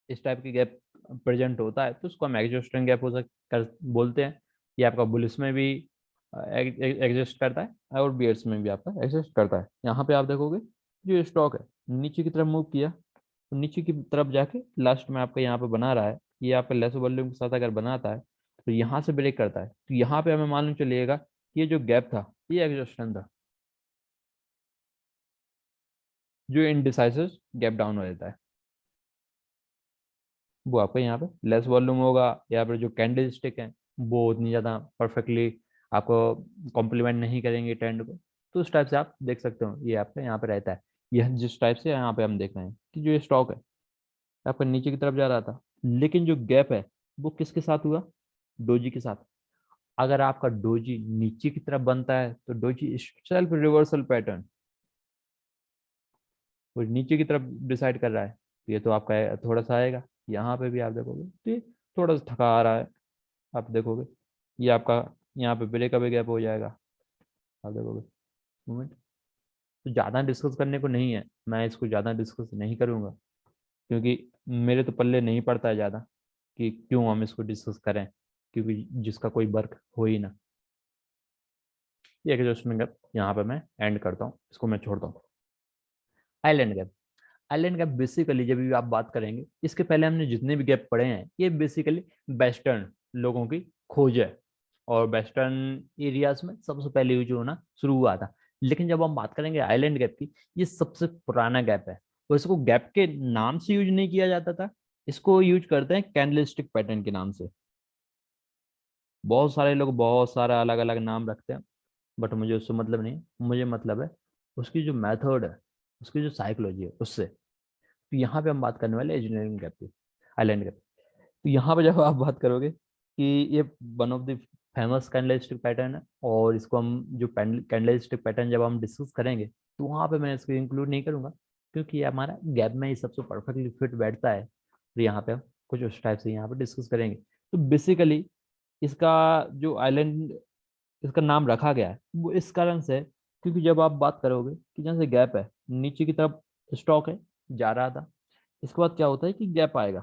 इस टाइप की गैप प्रेजेंट होता है तो उसको हम एग्जॉस्टिंग गैप हो कर बोलते हैं। ये आपका बुलिस में भी एग्जिस्ट करता है और बियर्स में भी आपका एग्जिस्ट करता है। यहाँ पे आप देखोगे जो स्टॉक है नीचे की तरफ मूव किया, तो नीचे की तरफ जाके लास्ट में आपका यहाँ पे बना रहा है, ये आपका लेस वॉल्यूम के साथ अगर बनाता है तो यहाँ से ब्रेक करता है, तो यहाँ पे हमें मालूम चलिएगा कि ये जो गैप था ये एग्जॉस्टन था, जो इनडिसाइसिव गैप डाउन हो जाता है। वो आपका यहाँ पे लेस वॉल्यूम होगा, यहाँ पर जो कैंडल स्टिक है वो उतनी ज़्यादा परफेक्टली आपको कॉम्प्लीमेंट नहीं करेंगे ट्रेंड को। तो उस टाइप से आप देख सकते हो ये आपका यहाँ पे रहता है। यह जिस टाइप से यहाँ पे हम देख रहे हैं कि जो ये स्टॉक है आपका नीचे की तरफ जा रहा था, लेकिन जो गैप है वो किसके साथ हुआ, डोजी के साथ। अगर आपका डोजी नीचे की तरफ बनता है तो डोजी सेल्फ रिवर्सल पैटर्न वो नीचे की तरफ डिसाइड कर रहा है, तो ये तो आपका थोड़ा सा आएगा। यहाँ पे भी आप देखोगे तो ये थोड़ा सा थका आ रहा है, आप देखोगे ये आपका यहाँ पे ब्रेक अवे गैप हो जाएगा, आप देखोगे मूवमेंट। तो ज़्यादा डिस्कस करने को नहीं है, मैं इसको ज़्यादा डिस्कस नहीं करूँगा, क्योंकि मेरे तो पल्ले नहीं पड़ता है ज़्यादा कि क्यों हम इसको डिस्कस करें, क्योंकि जिसका कोई वर्क हो ही ना। ये एडजस्टमेंट गैप यहाँ पे मैं एंड करता हूँ, इसको मैं छोड़ता हूँ। Island gap, island gap basically जब भी आप बात करेंगे, इसके पहले हमने जितने भी गैप पढ़े हैं ये बेसिकली वेस्टर्न लोगों की खोज है, और वेस्टर्न एरियाज में सबसे पहले यूज होना शुरू हुआ था। लेकिन जब हम बात करेंगे आइलैंड गैप की, ये सबसे पुराना गैप है। और इसको गैप के नाम से यूज नहीं किया जाता था, इसको यूज करते हैं कैंडलस्टिक पैटर्न के नाम से। बहुत सारे लोग बहुत सारा अलग अलग नाम रखते हैं, बट मुझे उससे मतलब नहीं, मुझे मतलब है उसकी जो मेथड है, उसकी जो साइकोलॉजी है उससे। तो यहाँ पे हम बात करने वाले इंजीनियरिंग गैप की, आइलैंड गैप। तो यहाँ पे जब आप बात करोगे कि ये one of the famous candlestick pattern है, और इसको हम जो कैंडलस्टिक पैटर्न जब हम डिस्कस करेंगे तो वहाँ पे मैं इसको इंक्लूड नहीं करूँगा, क्योंकि ये हमारा गैप में ही सबसे परफेक्टली फिट बैठता है। तो यहाँ पे हम कुछ उस टाइप से यहाँ पे डिस्कस करेंगे। तो बेसिकली इसका जो आइलैंड, इसका नाम रखा गया है वो इस कारण से है, क्योंकि जब आप बात करोगे कि जहाँ से गैप है, नीचे की तरफ स्टॉक है, जा रहा था, इसके बाद क्या होता है कि गैप आएगा,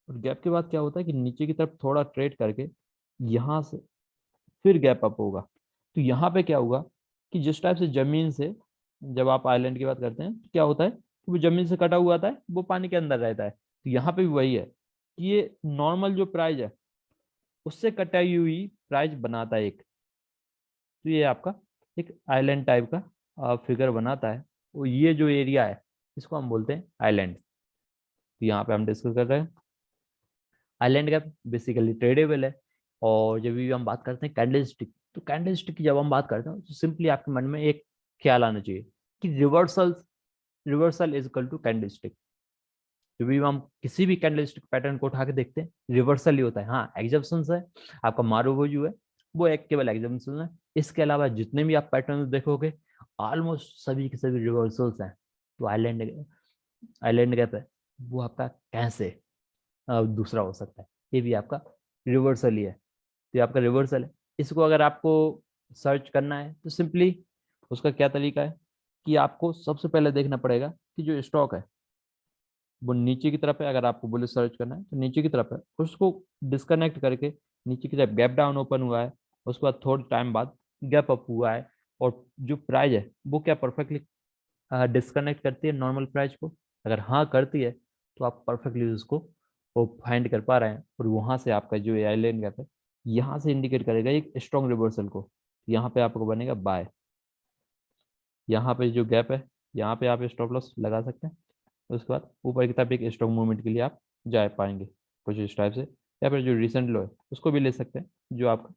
और गैप के बाद क्या होता है कि नीचे की तरफ थोड़ा ट्रेड करके यहाँ से फिर गैप अप होगा। तो यहाँ पे क्या होगा कि जिस टाइप से जमीन से, जब आप आइलैंड की बात करते हैं तो क्या होता है कि वो जमीन से कटा हुआ आता है, वो पानी के अंदर रहता है। तो यहाँ पे भी वही है कि ये नॉर्मल जो प्राइस है उससे कटाई हुई प्राइस बनाता है एक। तो ये आपका एक आइलैंड टाइप का फिगर बनाता है, और ये जो एरिया है इसको हम बोलते हैं आइलैंड। तो यहाँ पे हम डिस्कस कर रहे हैं आइलैंड गैप बेसिकली ट्रेडेबल है। और जब भी हम बात करते हैं कैंडलस्टिक, तो कैंडलस्टिक की जब हम बात करते हैं तो सिंपली आपके मन में एक ख्याल आना चाहिए कि reversal is equal to candlestick. जब भी हम किसी भी कैंडलस्टिक पैटर्न को उठा के देखते हैं रिवर्सल ही होता है। हाँ एग्जाम्पशन है, आपका मारुवोजू है, वो एक केवल एग्जाम्पशन है। इसके अलावा जितने भी आप पैटर्न देखोगे ऑलमोस्ट सभी के सभी रिवर्सल्स हैं। तो आइलैंड गैप है वो आपका कैसे दूसरा हो सकता है, ये भी आपका रिवर्सल ही है। तो ये आपका रिवर्सल है। इसको अगर आपको सर्च करना है तो सिंपली उसका क्या तरीका है कि आपको सबसे पहले देखना पड़ेगा कि जो स्टॉक है वो नीचे की तरफ है। अगर आपको बुलिश सर्च करना है तो नीचे की तरफ है, उसको डिस्कनेक्ट करके नीचे की तरफ गैप डाउन ओपन हुआ है, उसके बाद थोड़े टाइम बाद गैप अप हुआ है, और जो प्राइस है वो क्या परफेक्टली डिस्कनेक्ट करती है नॉर्मल प्राइस को। अगर हाँ करती है तो आप परफेक्टली उसको वो फाइंड कर पा रहे हैं, और वहां से आपका जो आइलैंड गैप है यहाँ से इंडिकेट करेगा एक स्ट्रॉन्ग रिवर्सल को। यहाँ पे आपको बनेगा बाय, यहाँ पे जो गैप है यहाँ पे आप स्टॉप लॉस लगा सकते हैं। उसके बाद ऊपर की तरफ एक स्ट्रॉन्ग मूवमेंट के लिए आप जा पाएंगे कुछ इस टाइप से, या फिर जो रिसेंट लो है उसको भी ले सकते हैं, जो आपका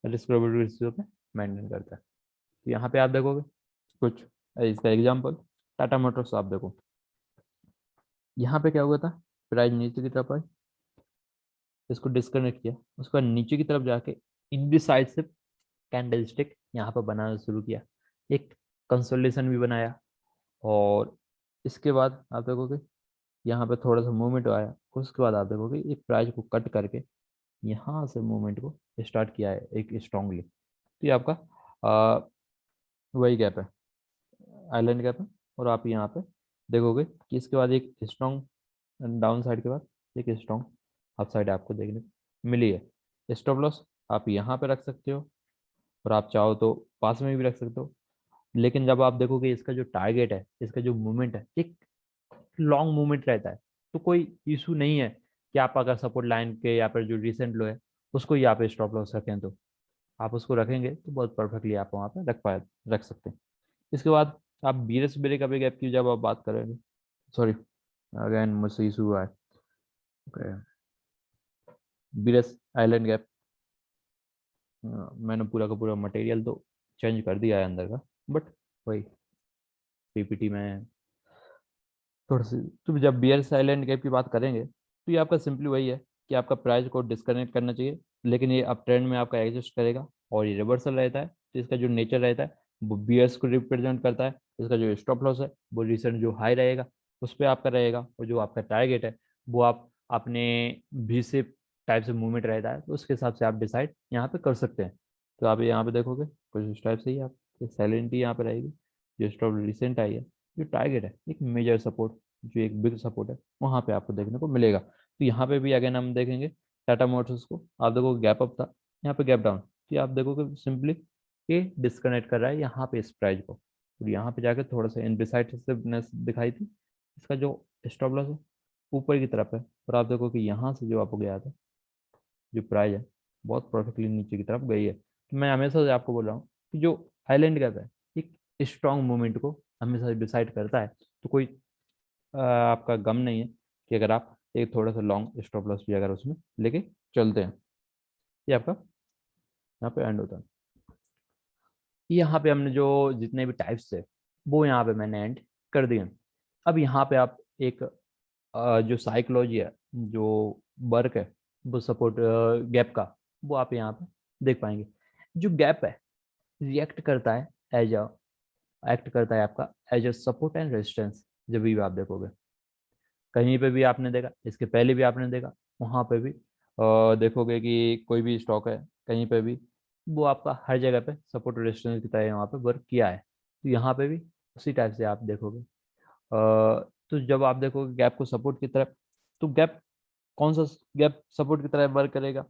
रिस्क रिवॉर्ड रेशियो पे मेंटेन करता है। तो यहाँ पे आप देखोगे कुछ इसका एग्जांपल, टाटा मोटर्स आप देखो, यहाँ पे क्या हुआ था, प्राइस नीचे की तरफ आई, इसको डिस्कनेक्ट किया, उसके बाद नीचे की तरफ जाके इंडिसाइसिव कैंडलस्टिक यहाँ पर बनाना शुरू किया, एक कंसोलिडेशन भी बनाया। और इसके बाद आप देखोगे यहाँ पे थोड़ा सा मूवमेंट आया, उसके बाद आप देखोगे एक प्राइस को कट करके यहाँ से मूवमेंट को स्टार्ट किया है एक स्ट्रांगली। तो ये आपका आ, वही गैप है, आइलैंड गैप है। और आप यहाँ पे देखोगे कि इसके बाद एक स्ट्रॉन्ग डाउन साइड के बाद एक स्ट्रॉन्ग अप साइड आपको देखने को मिली है। स्टॉप लॉस आप यहाँ पे रख सकते हो, और आप चाहो तो पास में भी रख सकते हो। लेकिन जब आप देखोगे इसका जो टारगेट है, इसका जो मूवमेंट है, एक लॉन्ग मूवमेंट रहता है, तो कोई इशू नहीं है कि आप अगर सपोर्ट लाइन के या फिर जो रिसेंट लो है उसको ही आप स्टॉप लॉस रखें, तो आप उसको रखेंगे तो बहुत परफेक्टली आप वहाँ पे रख सकते हैं। इसके बाद आप बीरस ब्रेक अवे गैप की जब आप बात करेंगे, सॉरी अगेन मुझसे इशू हुआ है, बीरस आइलैंड गैप, मैंने पूरा का पूरा मटेरियल तो चेंज कर दिया है अंदर का, बट वही पीपीटी में थोड़ा सी। तो जब बियर साइलेंट गैप की बात करेंगे तो ये आपका सिंपली वही है कि आपका प्राइस को डिस्कनेक्ट करना चाहिए, लेकिन ये अप ट्रेंड में आपका एग्जिस्ट करेगा, और ये रिवर्सल रहता है। तो इसका जो नेचर रहता है वो बियर्स को रिप्रेजेंट करता है। इसका जो स्टॉप लॉस है वो रिसेंट जो हाई रहेगा उस पर आपका रहेगा, और जो आपका टारगेट है वो आप अपने भी से टाइप से मूवमेंट रहता है, तो उसके हिसाब से आप डिसाइड यहाँ पे कर सकते हैं। तो आप यहाँ पे देखोगे कुछ इस टाइप से ही आप सैलेंटी यहाँ पे रहेगी, जो स्टॉप रिसेंट आई है, जो टारगेट है एक मेजर सपोर्ट, जो एक बिग सपोर्ट है वहां पे आपको देखने को मिलेगा। तो यहाँ पे भी अगेन हम देखेंगे टाटा मोटर्स को, आप देखो गैप अप था, यहाँ पे गैप डाउन, तो आप देखोगे सिंपली ये डिस्कनेक्ट कर रहा है यहाँ पे इस प्राइस को, और यहाँ पे जाकर थोड़ा सा इनडिसाइसिवनेस दिखाई थी। इसका जो स्टॉप लॉस है ऊपर की तरफ है, और आप देखो कि यहाँ से जो आपको गया था जो प्राइस है बहुत परफेक्टली नीचे की तरफ गई है। तो मैं हमेशा से आपको बोल रहा हूँ कि जो आइलैंड गैप है एक स्ट्रॉन्ग मूवमेंट को हमेशा डिसाइड करता है। तो कोई आपका गम नहीं है कि अगर आप एक थोड़ा सा लॉन्ग स्टॉप लॉस भी अगर उसमें लेके चलते हैं, ये आपका यहाँ पे एंड होता है। यहाँ पे हमने जो जितने भी टाइप्स थे वो यहाँ पे मैंने एंड कर दिए। अब यहाँ पे आप एक जो साइकोलॉजी है, जो वर्क है, वो सपोर्ट गैप का, वो आप यहाँ पे देख पाएंगे। जो गैप है रिएक्ट करता है एज अ एक्ट करता है आपका as a support and resistance. जब भी आप देखोगे कहीं पे भी आपने देखा, इसके पहले भी आपने देखा, वहां पे भी देखोगे कि कोई भी स्टॉक है कहीं पे भी, वो आपका हर जगह पे सपोर्ट रेजिस्टेंस की तरह वहाँ पे वर्क किया है। तो यहाँ पे भी उसी टाइप से आप देखोगे। तो जब आप देखोगे गैप को सपोर्ट की तरफ, तो गैप कौन सा गैप सपोर्ट की तरह वर्क करेगा?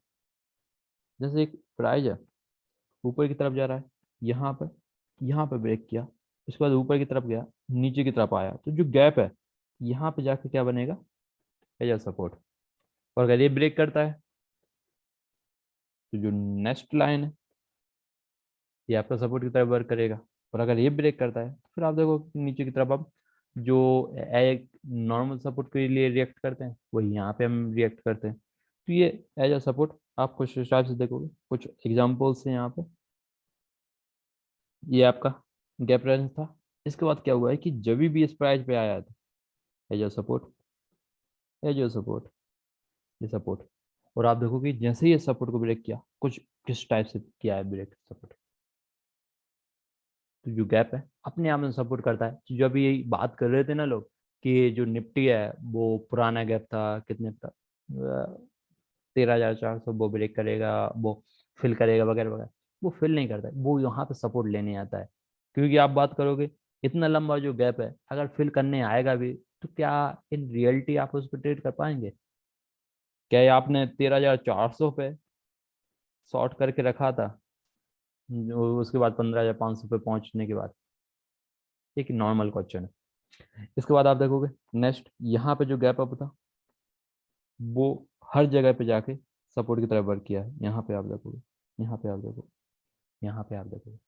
जैसे एक प्राइस है ऊपर की तरफ जा रहा है, यहाँ पे ब्रेक किया, उसके बाद ऊपर की तरफ गया, नीचे की तरफ आया, तो जो गैप है यहाँ पे जाके क्या बनेगा? As support. और अगर ये ब्रेक करता है तो जो नेक्स्ट लाइन है ये आपका सपोर्ट की तरफ वर्क करेगा। और अगर ये ब्रेक करता है तो फिर आप देखो कि नीचे की तरफ अब जो एक नॉर्मल सपोर्ट के लिए रिएक्ट करते हैं वही यहाँ पे हम रिएक्ट करते हैं। तो ये एज अ सपोर्ट आप कुछ हिसाब से देखोगे, कुछ एग्जाम्पल्स हैं यहाँ पे। ये आपका गैप रेंज था। इसके बाद क्या हुआ है कि जब भी इस प्राइस पे आया था as a support, as a support, ये सपोर्ट। और आप देखोगे जैसे ही ये सपोर्ट को ब्रेक किया, कुछ किस टाइप से किया है ब्रेक सपोर्ट, तो जो गैप है अपने आप में सपोर्ट करता है। तो जब ये बात कर रहे थे ना लोग कि जो निफ्टी है वो पुराना गैप था, कितने था, 13,400, वो ब्रेक करेगा, वो फिल करेगा वगैरह वगैरह, वो फिल नहीं करता है, वो यहाँ पे सपोर्ट लेने आता है। क्योंकि आप बात करोगे इतना लंबा जो गैप है अगर फिल करने आएगा भी तो क्या इन रियलिटी आप उस पर ट्रेड कर पाएंगे? क्या ये आपने 13,400 पे शॉर्ट करके रखा था उसके बाद 15,500 पे पहुंचने के बाद? एक नॉर्मल क्वेश्चन है। इसके बाद आप देखोगे नेक्स्ट यहाँ पे जो गैप अप था वो हर जगह पे जाके सपोर्ट की तरफ वर्क किया है। यहाँ पे आप देखोगे, यहाँ पे आप देखोगे, यहाँ पे आप देखोगे,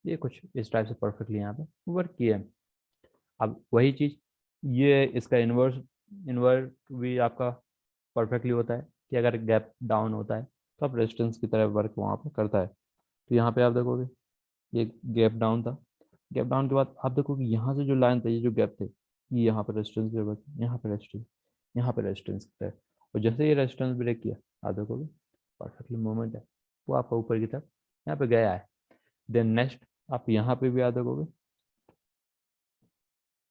ये कुछ इस टाइप से परफेक्टली यहाँ पे वर्क किया है। अब वही चीज ये इसका इन्वर्स, इन्वर्स भी आपका परफेक्टली होता है कि अगर गैप डाउन होता है तो आप रेजिस्टेंस की तरफ वर्क वहाँ पे करता है। तो यहाँ पे आप देखोगे ये गैप डाउन था, गैप डाउन के बाद आप देखोगे यहाँ से जो लाइन था, ये जो गैप थे, ये यहाँ पे रेजिस्टेंस पे वर्क, यहाँ पे रेजिस्टेंस, यहाँ पे रेजिस्टेंस है। और जैसे ये रेजिस्टेंस ब्रेक किया आप देखोगे परफेक्टली मूवमेंट है, वो आपका ऊपर की तरफ यहाँ पे गया है। देन नेक्स्ट आप यहाँ पे भी आ देखोगे,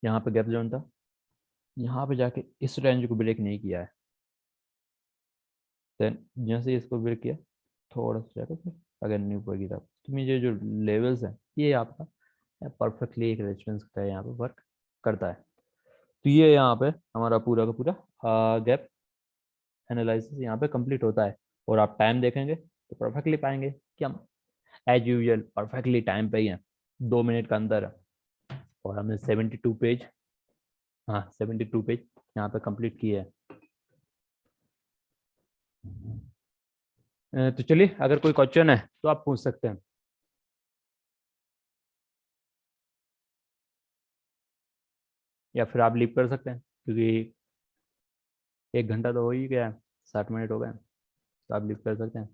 यहाँ पे गैप जोन था, यहाँ पे जाके इस रेंज को ब्रेक नहीं किया है। देन जैसे इसको ब्रेक किया थोड़ा सा जाकर फिर अगर न्यू ऊपर की तरफ, तो मुझे जो लेवल्स हैं ये आपका परफेक्टली एक रेजिस्टेंस की तरह यहाँ पे वर्क करता है। तो ये यहाँ पे हमारा पूरा का पूरा गैप एनालिसिस यहाँ पे कंप्लीट होता है। और आप टाइम देखेंगे तो परफेक्टली पाएंगे कि हम एज यूजुअल परफेक्टली टाइम पे ही हैं, 2 मिनट का अंदर है। और हमने 72 पेज, हाँ 72 पेज यहाँ पे कंप्लीट किए हैं। तो चलिए अगर कोई क्वेश्चन है तो आप पूछ सकते हैं, या फिर आप लीव कर सकते हैं क्योंकि 1 घंटा तो हो ही गया है, 60 मिनट हो गए हैं, तो आप लीव कर सकते हैं।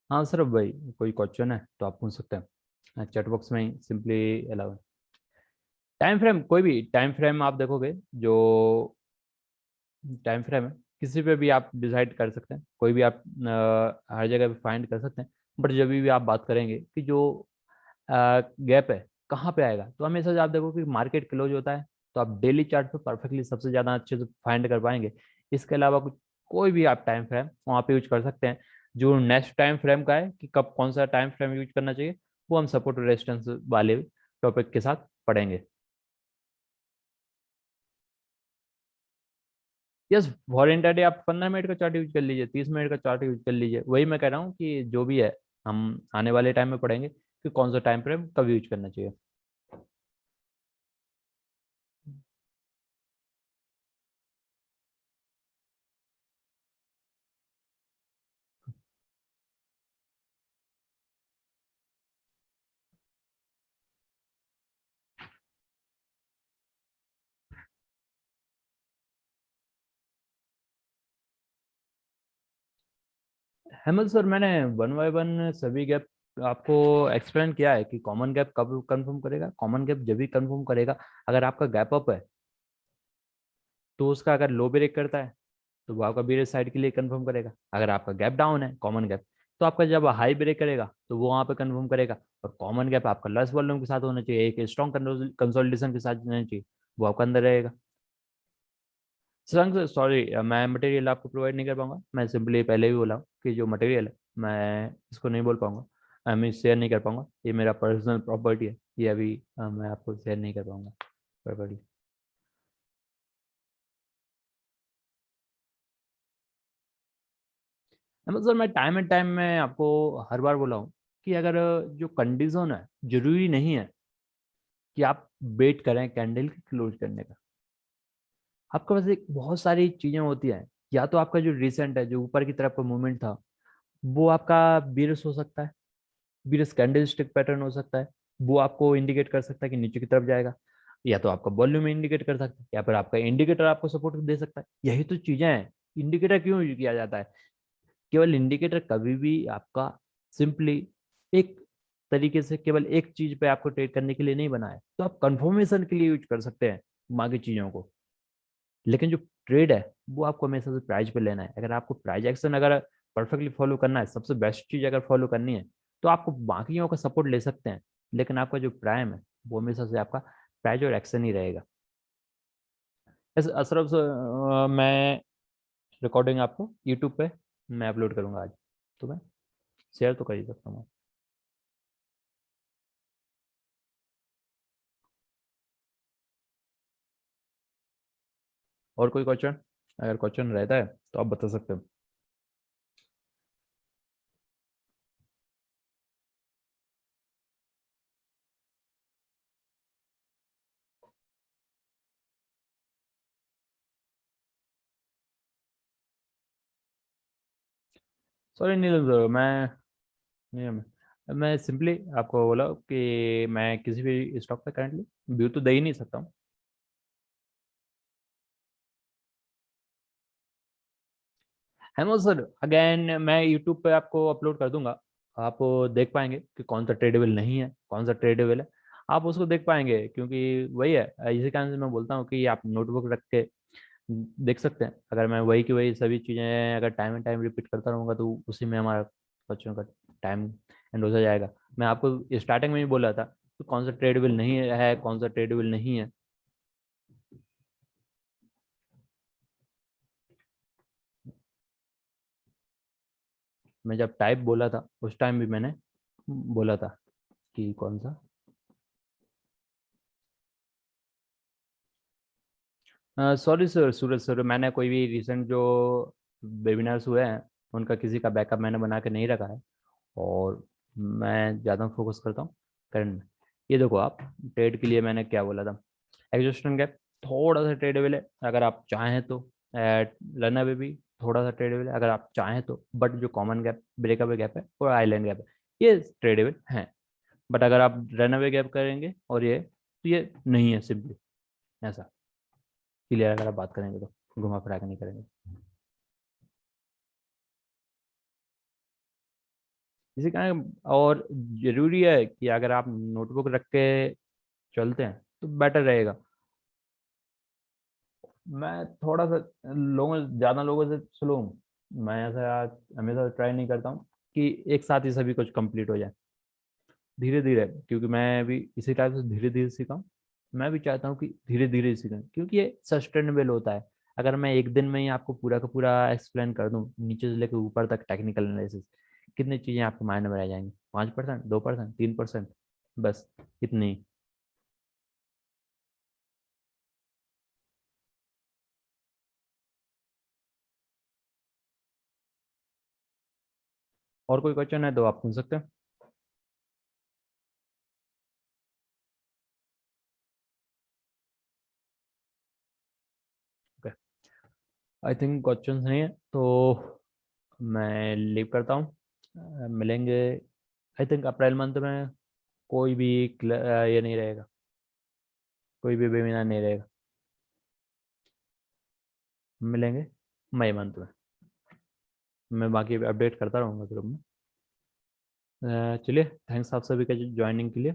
हाँ सर भाई, कोई क्वेश्चन है तो आप पूछ सकते हैं चैट बॉक्स में ही सिंपली अलाउ। टाइम फ्रेम, कोई भी टाइम फ्रेम आप देखोगे, जो टाइम फ्रेम है किसी पे भी आप डिसाइड कर सकते हैं, कोई भी आप हर जगह पे फाइंड कर सकते हैं। बट जब भी आप बात करेंगे कि जो गैप है कहाँ पे आएगा, तो हमेशा जब आप देखो कि मार्केट क्लोज होता है तो आप डेली चार्ट पे परफेक्टली सबसे ज़्यादा अच्छे से फाइंड कर पाएंगे। इसके अलावा कुछ कोई भी आप टाइम फ्रेम वहाँ पे यूज कर सकते हैं। जो नेक्स्ट टाइम फ्रेम का है कि कब कौन सा टाइम फ्रेम यूज करना चाहिए, वो हम सपोर्ट रेजिस्टेंस वाले टॉपिक के साथ पढ़ेंगे। यस, फॉर इंटरडे आप 15 मिनट का चार्ट यूज कर लीजिए, 30 मिनट का चार्ट यूज कर लीजिए। वही मैं कह रहा हूँ कि जो भी है हम आने वाले टाइम में पढ़ेंगे कि कौन सा टाइम फ्रेम कब यूज करना चाहिए। हेमल सर, मैंने वन बाय वन सभी गैप आपको एक्सप्लेन किया है कि कॉमन गैप कब कंफर्म करेगा। कॉमन गैप जब भी कंफर्म करेगा अगर आपका गैप अप है, तो उसका अगर लो ब्रेक करता है तो वो आपका बीरेज साइड के लिए कंफर्म करेगा। अगर आपका गैप डाउन है कॉमन गैप, तो आपका जब हाई ब्रेक करेगा तो वो वहां पे कंफर्म करेगा। और कॉमन गैप आपका लेस वॉल्यूम के साथ होना चाहिए, एक स्ट्रॉन्ग कंसोलिडेशन के साथ होना चाहिए, वो आपका अंदर रहेगा। सर सॉरी, मैं मटेरियल आपको प्रोवाइड नहीं कर पाऊंगा। मैं सिंपली पहले भी बोला हूँ कि जो मटेरियल है मैं इसको नहीं बोल पाऊंगा, मैं शेयर नहीं कर पाऊंगा। ये मेरा पर्सनल प्रॉपर्टी है, ये अभी मैं आपको शेयर नहीं कर पाऊंगा प्रॉपर्टी। मतलब सर, मैं टाइम एंड टाइम में आपको हर बार बोला हूँ कि अगर जो कंडीशन है, जरूरी नहीं है कि आप वेट करें कैंडल की क्लोज करने का। आपके पास एक बहुत सारी चीजें होती हैं। या तो आपका जो रिसेंट है, जो ऊपर की तरफ का मूवमेंट था, वो आपका बीरस हो सकता है, बीरस कैंडल स्टिक पैटर्न हो सकता है, वो आपको इंडिकेट कर सकता है कि नीचे की तरफ जाएगा। या तो आपका वॉल्यूम इंडिकेट कर सकता है, या फिर आपका इंडिकेटर आपको सपोर्ट दे सकता है। यही तो चीजें हैं। इंडिकेटर क्यों यूज किया जाता है? केवल इंडिकेटर कभी भी आपका सिंपली एक तरीके से केवल एक चीज पे आपको ट्रेड करने के लिए नहीं बना है। तो आप कंफर्मेशन के लिए यूज कर सकते हैं बाकी चीजों को, लेकिन जो ट्रेड है वो आपको हमेशा से प्राइस पे लेना है। अगर आपको प्राइस एक्शन अगर परफेक्टली फॉलो करना है, सबसे बेस्ट चीज अगर फॉलो करनी है, तो आपको बाकियों का सपोर्ट ले सकते हैं, लेकिन आपका जो प्राइम है वो हमेशा से आपका प्राइस और एक्शन ही रहेगा। अशरफ सर, मैं रिकॉर्डिंग आपको यूट्यूब पे मैं अपलोड करूंगा आज, तो मैं शेयर तो कर ही सकता हूँ। और कोई क्वेश्चन? अगर क्वेश्चन रहता है तो आप बता सकते हो। सॉरी नीलम सर, मैं सिंपली आपको बोला कि मैं किसी भी स्टॉक पे करंटली व्यू तो दे ही नहीं सकता हूँ। हेमो सर, अगेन मैं यूट्यूब पे आपको अपलोड कर दूंगा। आप देख पाएंगे कि कौन सा ट्रेडेबल नहीं है, कौन सा ट्रेडेबल है। आप उसको देख पाएंगे, क्योंकि वही है। इसी कारण से मैं बोलता हूँ कि आप नोटबुक रख के देख सकते हैं। अगर मैं वही की वही सभी चीज़ें अगर टाइम एंड टाइम रिपीट करता रहूँगा तो उसी में हमारा बच्चों का टाइम एंड हो जाएगा। मैं आपको स्टार्टिंग में ही बोला था तो कौन सा ट्रेडेबल नहीं है, कौन सा ट्रेडेबल नहीं है। मैं जब टाइप बोला था उस टाइम भी मैंने बोला था कि कौन सा। सॉरी सर सूरज सर, मैंने कोई भी रिसेंट जो वेबिनार्स हुए हैं उनका किसी का बैकअप मैंने बना के नहीं रखा है। और मैं ज़्यादा फोकस करता हूँ करंट में। ये देखो आप, ट्रेड के लिए मैंने क्या बोला था। एग्जिस्टिंग गैप थोड़ा सा ट्रेडेबल है अगर आप चाहें तो। रन अवे भी थोड़ा सा ट्रेडेबल है अगर आप चाहें तो। बट जो कॉमन गैप, ब्रेकअवे गैप है और आइलैंड गैप है, ये ट्रेडेबल है। बट अगर आप रन अवे गैप करेंगे और ये, तो ये नहीं है सिंपली ऐसा। क्लियर अगर आप बात करेंगे तो घुमा फिरा के नहीं करेंगे। इसी कारण और जरूरी है कि अगर आप नोटबुक रख के चलते हैं तो बेटर रहेगा। मैं थोड़ा सा लोगों ज़्यादा लोगों से स्लो हूँ। मैं ऐसा हमेशा ट्राई नहीं करता हूँ कि एक साथ ही सभी कुछ कंप्लीट हो जाए। धीरे धीरे, क्योंकि मैं भी इसी टाइप से धीरे धीरे सीखा हूँ। मैं भी चाहता हूँ कि धीरे धीरे सीखें, क्योंकि ये सस्टेनेबल होता है। अगर मैं एक दिन में ही आपको पूरा का पूरा एक्सप्लेन कर दूँ नीचे से लेकर ऊपर तक टेक्निकल एनालिसिस, कितनी चीज़ें आपके माइंड में रह जाएंगी? 5%, 2%, 3%, बस इतनी। और कोई क्वेश्चन है तो आप पूछ सकते हैं। ओके, आई थिंक क्वेश्चन नहीं है तो मैं लीव करता हूँ। मिलेंगे आई थिंक अप्रैल मंथ में। कोई भी ये नहीं रहेगा, कोई भी वेबिनार नहीं रहेगा। मिलेंगे मई मंथ में। मैं बाकी अपडेट करता रहूँगा ग्रुप में। चलिए, थैंक्स आप सभी का ज्वाइनिंग के लिए।